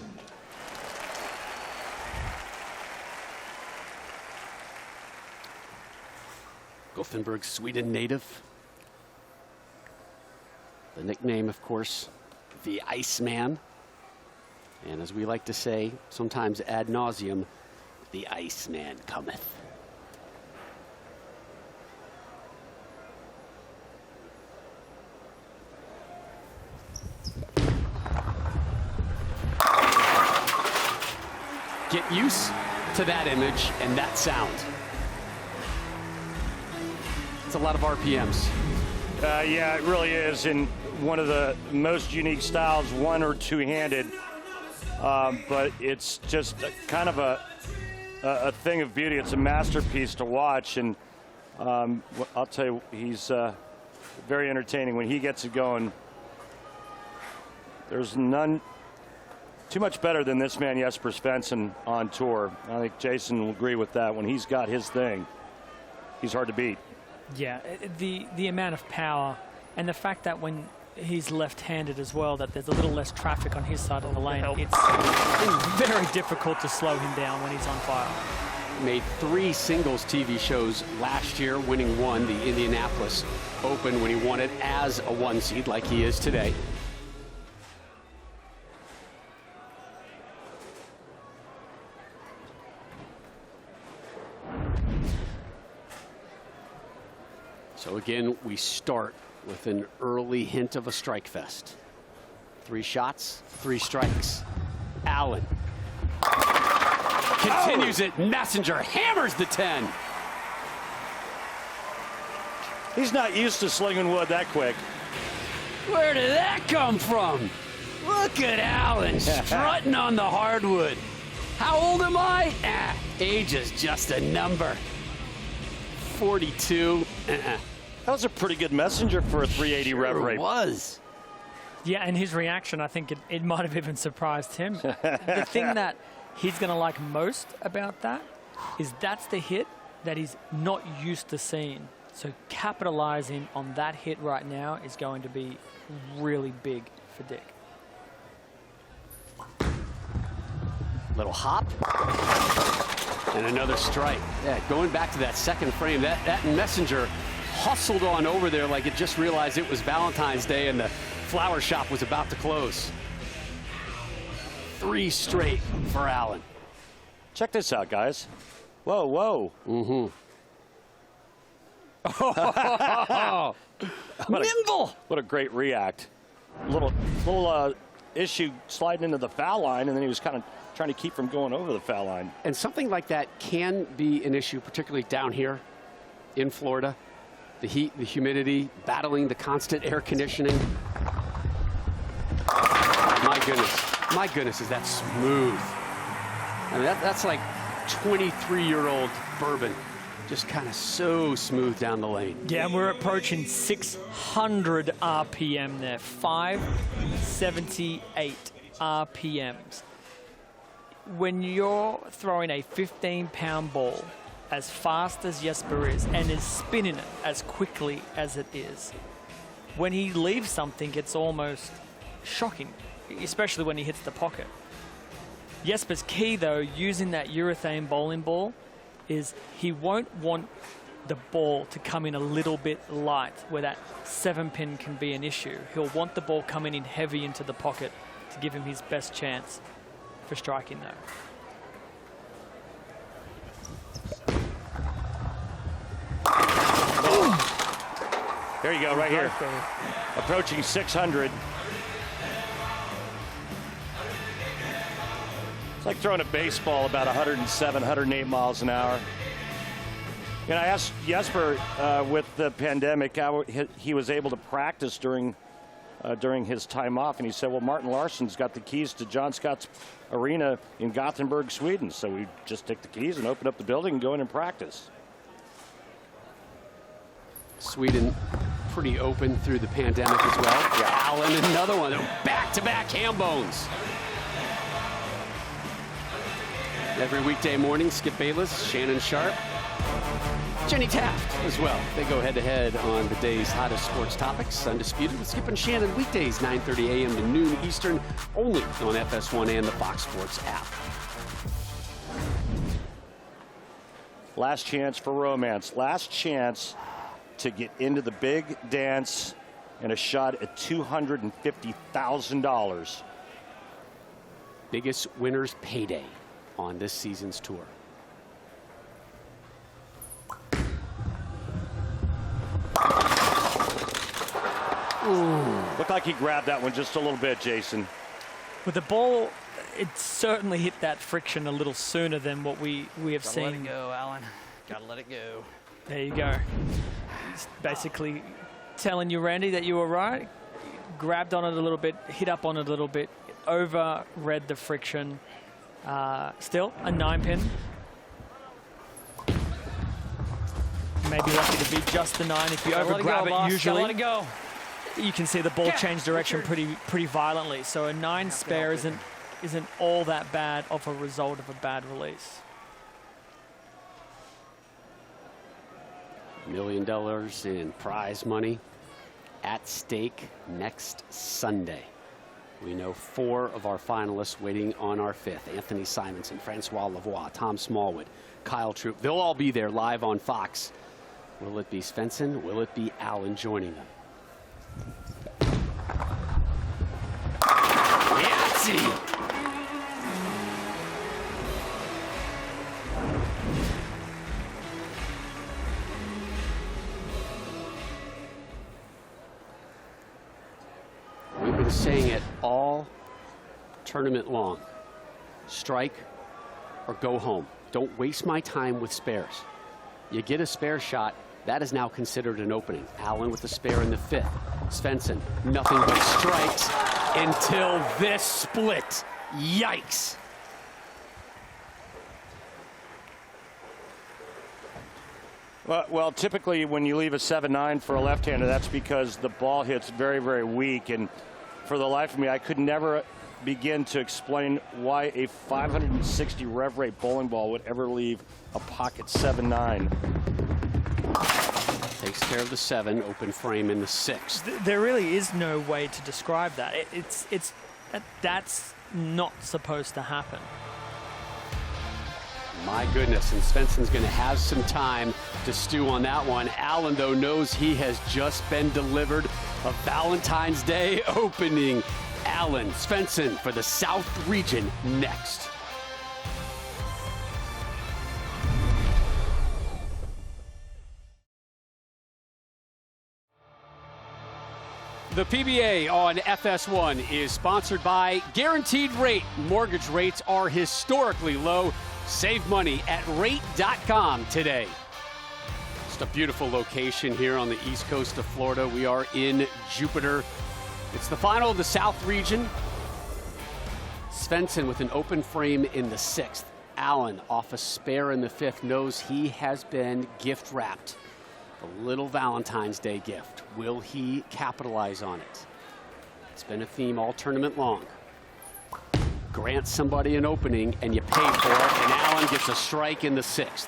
Gothenburg, Sweden native. The nickname, of course, the Iceman. And as we like to say, sometimes ad nauseum, the Iceman cometh. Get used to that image and that sound. It's a lot of RPMs. Yeah, it really is. In one of the most unique styles, 1 or 2-handed. But it's just kind of a a thing of beauty. It's a masterpiece to watch, and I'll tell you, he's very entertaining when he gets it going. There's none too much better than this man, Jesper Spencer, on tour. I think Jason will agree with that. When he's got his thing, he's hard to beat. Yeah, the amount of power and the fact that when he's left-handed as well, that there's a little less traffic on his side of the lane. It's very difficult to slow him down when he's on fire. Made 3 singles TV shows last year, winning 1, the Indianapolis Open, when he won it as a 1 seed like he is today. So again, we start with an early hint of a strike fest. 3 shots, 3 strikes. Allen continues it. Messenger hammers the 10. He's not used to slinging wood that quick. Where did that come from? Look at Allen strutting on the hardwood. How old am I? Age is just a number. 42. That was a pretty good messenger for a 380 rev rate. It was. Yeah, and his reaction, I think it might have even surprised him. The thing that he's going to like most about that is that's the hit that he's not used to seeing. So capitalizing on that hit right now is going to be really big for Dick. Little hop. And another strike. Yeah, going back to that second frame, that messenger hustled on over there like it just realized it was Valentine's Day and the flower shop was about to close. 3 straight for Allen. Check this out, guys. Whoa, whoa. Mm-hmm. Nimble. What a great react. Little issue sliding into the foul line, and then he was kind of trying to keep from going over the foul line. And something like that can be an issue, particularly down here in Florida. The heat, the humidity, battling the constant air conditioning. My goodness, is that smooth. I mean, that's like 23-year-old bourbon. Just kind of so smooth down the lane. Yeah, and we're approaching 600 RPM there. 578 RPMs. When you're throwing a 15-pound ball as fast as Jesper is and is spinning it as quickly as it is, when he leaves something, it's almost shocking, especially when he hits the pocket. Jesper's key, though, using that urethane bowling ball, is he won't want the ball to come in a little bit light where that 7-pin can be an issue. He'll want the ball coming in heavy into the pocket to give him his best chance for striking, though. There you go, right here. Approaching 600. It's like throwing a baseball about 107, 108 miles an hour. And I asked Jesper with the pandemic how he was able to practice during his time off, and he said, well, Martin Larsson's got the keys to John Scott's arena in Gothenburg, Sweden, so we just take the keys and open up the building and go in and practice. Sweden pretty open through the pandemic as well. Yeah. Allen, another one. Back-to-back ham bones. Every weekday morning, Skip Bayless, Shannon Sharp, Jenny Taft as well. They go head-to-head on the day's hottest sports topics. Undisputed with Skip and Shannon weekdays, 9:30 a.m. to noon Eastern, only on FS1 and the Fox Sports app. Last chance for romance. Last chance to get into the big dance and a shot at $250,000. Biggest winner's payday on this season's tour. Ooh. Looked like he grabbed that one just a little bit, Jason. With the ball, it certainly hit that friction a little sooner than what we have seen. Let it go, Allen. Gotta let it go. There you go. He's basically telling you, Randy, that you were right. Grabbed on it a little bit, hit up on it a little bit, over-read the friction. Still a 9-pin. may be lucky to be just the 9. If you over-grab it, usually let it go. you can see the ball change direction pretty violently. So a 9 spare isn't all that bad of a result of a bad release. $1 million in prize money at stake next Sunday. We know 4 of our finalists waiting on our 5th. Anthony Simonson, Francois Lavoie, Tom Smallwood, Kyle Troop. They'll all be there live on Fox. Will it be Svensson? Will it be Allen joining them? Yahtzee! We've been saying it all tournament long. Strike or go home. Don't waste my time with spares. You get a spare shot, that is now considered an opening. Allen with the spare in the 5th. Svensson, nothing but strikes until this split. Yikes. Well, typically when you leave a 7-9 for a left-hander, that's because the ball hits very, very weak. And for the life of me, I could never begin to explain why a 560 rev rate bowling ball would ever leave a pocket 7-9. Takes care of the 7, open frame in the 6th. There really is no way to describe that. That's not supposed to happen. My goodness, and Svensson's going to have some time to stew on that one. Allen, though, knows he has just been delivered a Valentine's Day opening. Allen, Svensson for the South region next. The PBA on FS1 is sponsored by Guaranteed Rate. Mortgage rates are historically low. Save money at rate.com today. Just a beautiful location here on the east coast of Florida. We are in Jupiter. It's the final of the South region. Svensson with an open frame in the 6th. Allen off a spare in the 5th knows he has been gift wrapped. A little Valentine's Day gift. Will he capitalize on it? It's been a theme all tournament long. Grant somebody an opening and you pay for it, and Allen gets a strike in the 6th.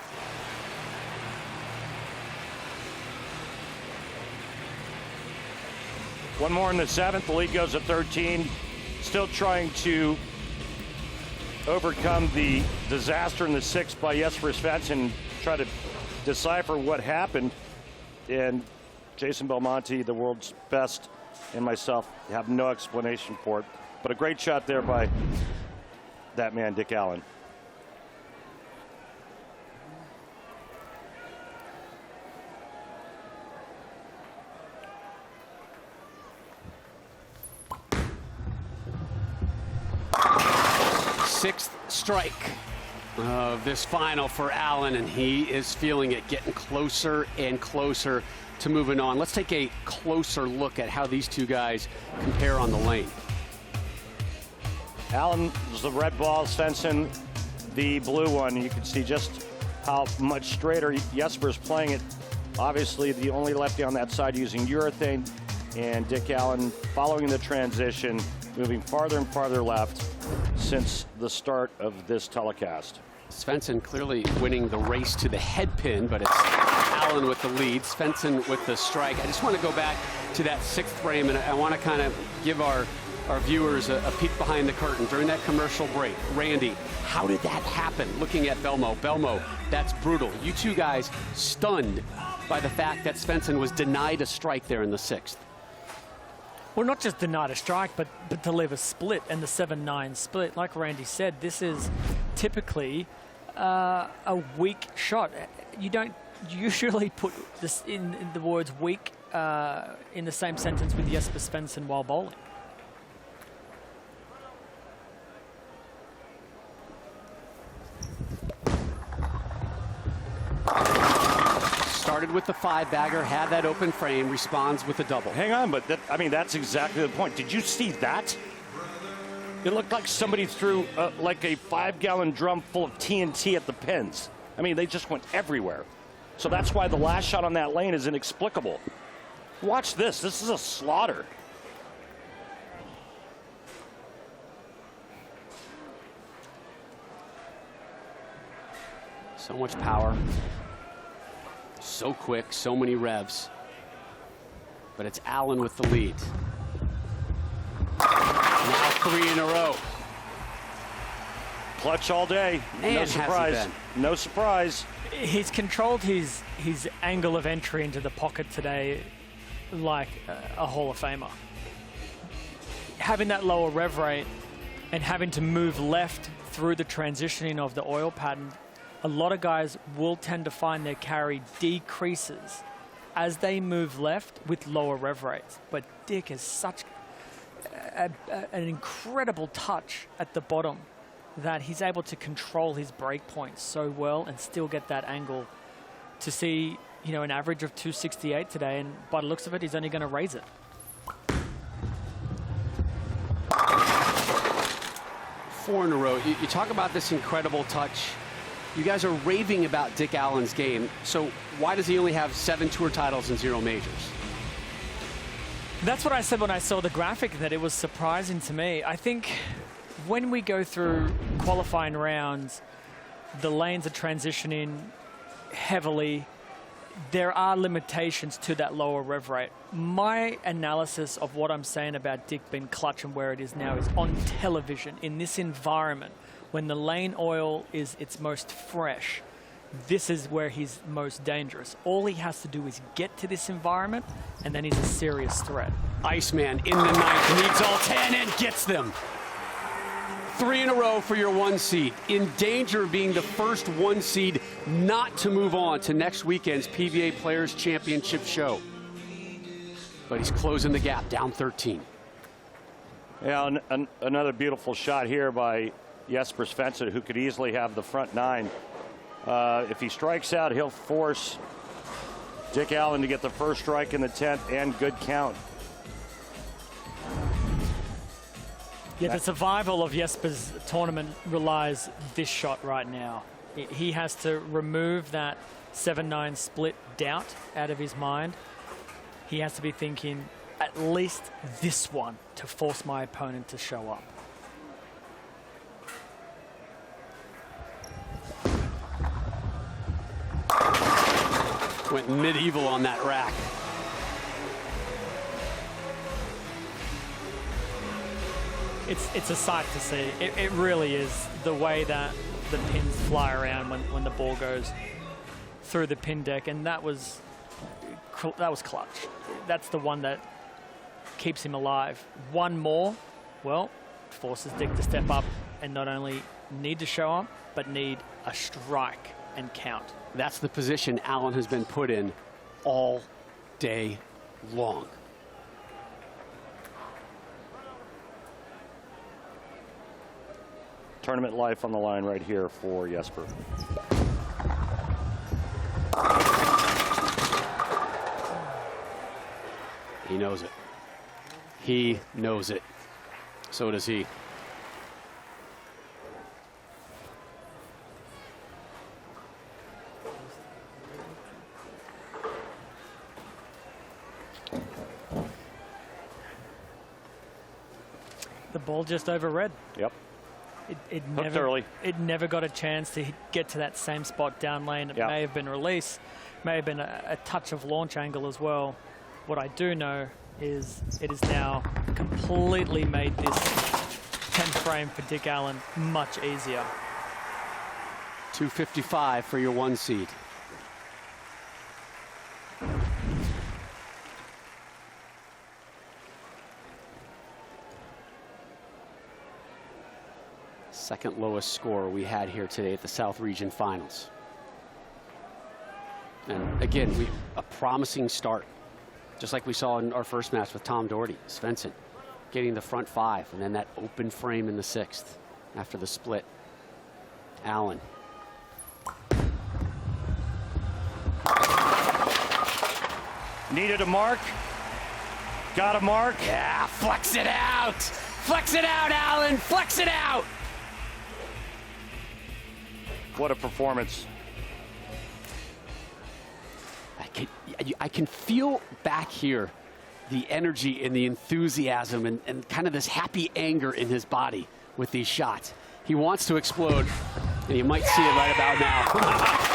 One more in the 7th. The lead goes to 13. Still trying to overcome the disaster in the 6th by Jesper Spencer. Try to decipher what happened. And Jason Belmonte, the world's best, and myself have no explanation for it. But a great shot there by that man, Dick Allen. Sixth strike of this final for Allen, and he is feeling it, getting closer and closer to moving on. Let's take a closer look at how these two guys compare on the lane. Allen was the red ball, Svensson the blue one. You can see just how much straighter Jesper's playing it. Obviously the only lefty on that side using urethane, and Dick Allen following the transition, moving farther and farther left since the start of this telecast. Svensson clearly winning the race to the head pin, but it's Allen with the lead, Svensson with the strike. I just want to go back to that 6th frame, and I want to kind of give our viewers a peek behind the curtain during that commercial break. Randy, how did that happen? Looking at Belmo, that's brutal. You two guys stunned by the fact that Svensson was denied a strike there in the 6th. Well, not just denied a strike, but to leave a split, and the 7-9 split. Like Randy said, this is typically a weak shot. You don't usually put this in the words weak in the same sentence with Jesper Spencer while bowling. Started with the 5-bagger, had that open frame, responds with a double. Hang on, but that's exactly the point. Did you see that? It looked like somebody threw like a 5-gallon drum full of TNT at the pins. I mean, they just went everywhere. So that's why the last shot on that lane is inexplicable. Watch this. This is a slaughter. So much power. So quick, so many revs. But it's Allen with the lead. Now 3 in a row. Clutch all day. Man, no has he surprise. been. No surprise. He's controlled his angle of entry into the pocket today like a Hall of Famer. Having that lower rev rate and having to move left through the transitioning of the oil pattern, a lot of guys will tend to find their carry decreases as they move left with lower rev rates. But Dick has such an incredible touch at the bottom that he's able to control his break points so well and still get that angle to see, you know, an average of 268 today. And by the looks of it, he's only going to raise it. Four in a row. You talk about this incredible touch. You guys are raving about Dick Allen's game. So why does he only have 7 tour titles and 0 majors? That's what I said when I saw the graphic, that it was surprising to me. I think when we go through qualifying rounds, the lanes are transitioning heavily. There are limitations to that lower rev rate. My analysis of what I'm saying about Dick being clutch and where it is now is on television, in this environment, when the lane oil is its most fresh, this is where he's most dangerous. All he has to do is get to this environment, and then he's a serious threat. Iceman in the ninth, needs all 10 and gets them. 3 in a row for your 1 seed. In danger of being the first 1 seed not to move on to next weekend's PBA Players Championship show. But he's closing the gap, down 13. Yeah, another beautiful shot here by Jesper Spencer, who could easily have the front 9. If he strikes out, he'll force Dick Allen to get the first strike in the 10th and good count. Yeah, the survival of Jesper's tournament relies this shot right now. He has to remove that 7-9 split doubt out of his mind. He has to be thinking at least this one to force my opponent to show up. Went medieval on that rack. It's a sight to see. It really is, the way that the pins fly around when the ball goes through the pin deck, and that was clutch. That's the one that keeps him alive. One more, well, forces Dick to step up and not only need to show up, but need a strike and count. That's the position Allen has been put in all day long. Tournament life on the line right here for Jesper. He knows it. He knows it. So does he. The ball just overread. Yep. It never got a chance to get to that same spot down lane. It may have been release, may have been a touch of launch angle as well. What I do know is it has now completely made this 10th frame for Dick Allen much easier. 255 for your 1 seed. Second lowest score we had here today at the South Region Finals. And again, a promising start, just like we saw in our first match with Tom Daugherty, Svensson, getting the front 5, and then that open frame in the 6th after the split. Allen. Needed a mark. Got a mark. Yeah, flex it out. Flex it out, Allen. Flex it out. What a performance. I can feel back here the energy and the enthusiasm and kind of this happy anger in his body with these shots. He wants to explode, and you might see it right about now.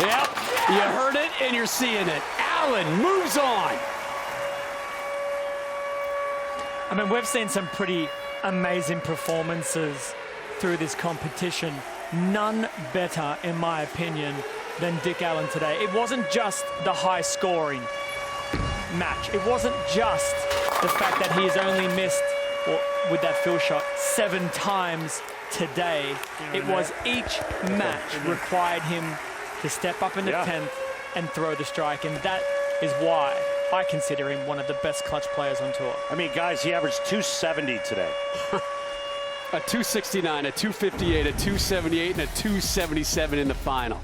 Yep, you heard it and you're seeing it. Allen moves on. I mean, we've seen some pretty amazing performances through this competition. None better, in my opinion, than Dick Allen today. It wasn't just the high-scoring match. It wasn't just the fact that he has only missed, well, with that fill shot, 7 times today. It was each match required him to step up in the 10th and throw the strike, and that is why I consider him one of the best clutch players on tour. I mean, guys, he averaged 270 today. A 269, a 258, a 278, and a 277 in the final.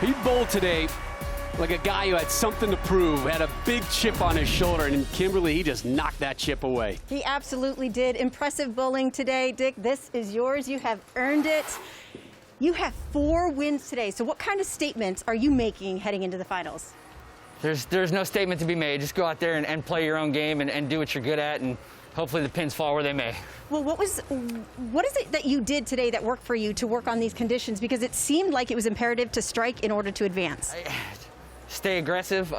He bowled today like a guy who had something to prove, had a big chip on his shoulder, and in Kimberly, he just knocked that chip away. He absolutely did. Impressive bowling today. Dick, this is yours. You have earned it. You have 4 wins today. So what kind of statements are you making heading into the finals? There's no statement to be made. Just go out there and play your own game and do what you're good at, and hopefully the pins fall where they may. Well, what is it that you did today that worked for you to work on these conditions? Because it seemed like it was imperative to strike in order to advance. Stay aggressive,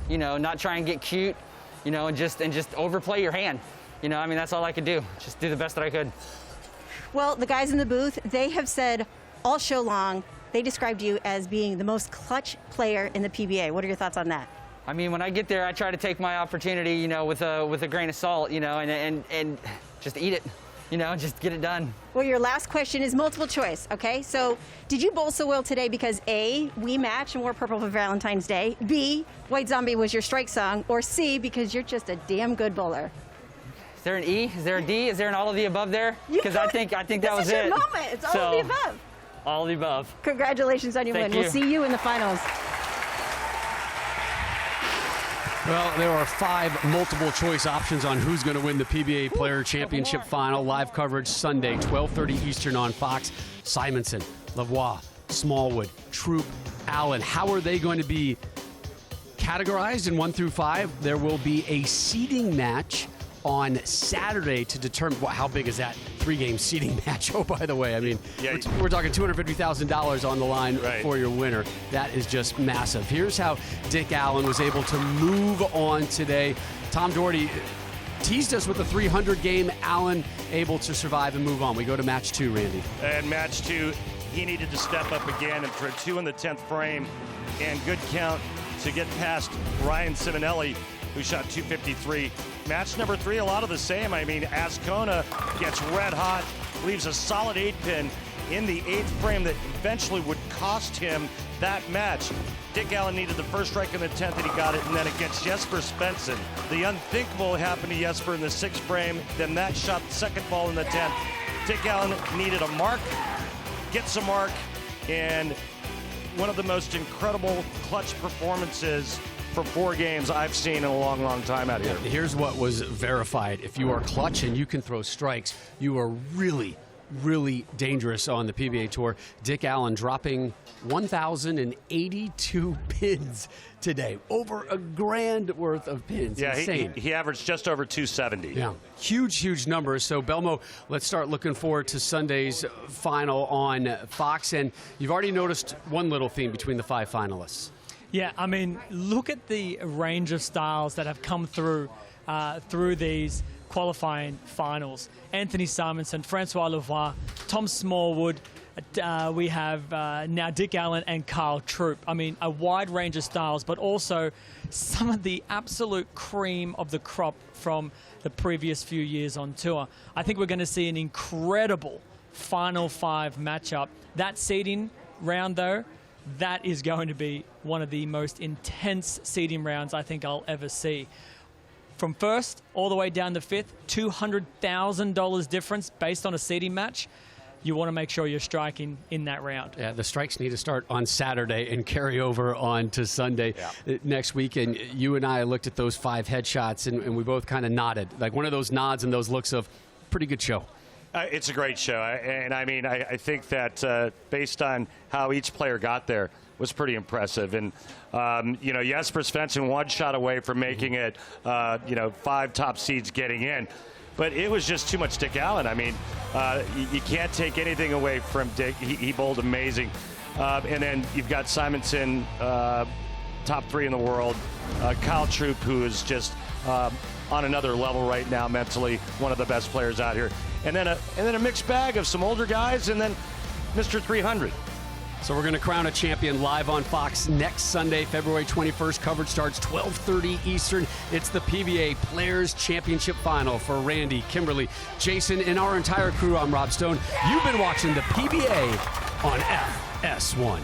you know, not try and get cute, you know, and just overplay your hand. You know, I mean, that's all I could do. Just do the best that I could. Well, the guys in the booth, they have said all show long, they described you as being the most clutch player in the PBA. What are your thoughts on that? I mean, when I get there, I try to take my opportunity, you know, with a grain of salt, you know, and just eat it, you know, just get it done. Well, your last question is multiple choice, okay? So, did you bowl so well today because A, we match and wore purple for Valentine's Day, B, White Zombie was your strike song, or C, because you're just a damn good bowler? Is there an E? Is there a D? Is there an all of the above there? Because I think that was it. This is your moment. It's all of the above. All of the above. Congratulations on your win. Thank you. We'll see you in the finals. Well, there are 5 multiple choice options on who's going to win the PBA Player Championship Final. Live coverage Sunday, 12:30 Eastern on Fox. Simonson, Lavoie, Smallwood, Troop, Allen. How are they going to be categorized in 1 through 5? There will be a seeding match on Saturday to determine how big is that 3-game seeding match. Oh, by the way, I mean, we're talking $250,000 on the line for your winner. That is just massive. Here's how Dick Allen was able to move on today. Tom Daugherty teased us with a 300 game. Allen able to survive and move on. We go to match 2, Randy. And match 2, he needed to step up again and throw 2 in the 10th frame, and good count to get past Ryan Ciminelli, who shot 253. Match number 3, a lot of the same. I mean, Azcona gets red hot, leaves a solid 8-pin in the 8th frame that eventually would cost him that match. Dick Allen needed the first strike in the 10th, and he got it, and then against Jesper Spencer. The unthinkable happened to Jesper in the 6th frame, then that shot the second ball in the 10th. Dick Allen needed a mark, gets a mark, and one of the most incredible clutch performances for 4 games I've seen in a long, long time out here. Here's what was verified. If you are clutch and you can throw strikes, you are really, really dangerous on the PBA Tour. Dick Allen dropping 1,082 pins today. Over $1,000 worth of pins. Yeah, insane. He averaged just over 270. Yeah, huge, huge numbers. So, Belmo, let's start looking forward to Sunday's final on Fox. And you've already noticed one little theme between the 5 finalists. Yeah, I mean, look at the range of styles that have come through these qualifying finals. Anthony Simonson, Francois Lavoie, Tom Smallwood. We have now Dick Allen and Carl Troop. I mean, a wide range of styles, but also some of the absolute cream of the crop from the previous few years on tour. I think we're going to see an incredible Final 5 matchup. That seeding round, though, that is going to be one of the most intense seeding rounds I think I'll ever see. From first all the way down to 5th, $200,000 difference based on a seeding match. you want to make sure you're striking in that round. Yeah, the strikes need to start on Saturday and carry over on to Sunday next week. And you and I looked at those 5 headshots, and we both kind of nodded. Like one of those nods and those looks of pretty good show. It's a great show. And I mean, I think that based on how each player got there was pretty impressive. And, you know, Jesper Spencer 1 shot away from making it, you know, 5 top seeds getting in. But it was just too much Dick Allen. I mean, you can't take anything away from Dick. He bowled amazing. And then you've got Simonson, top 3 in the world. Kyle Troop, who is just on another level right now mentally, one of the best players out here. And then a mixed bag of some older guys, and then Mr. 300. So we're going to crown a champion live on Fox next Sunday, February 21st. Coverage starts 12:30 Eastern. It's the PBA Players Championship Final for Randy, Kimberly, Jason, and our entire crew. I'm Rob Stone. You've been watching the PBA on FS1.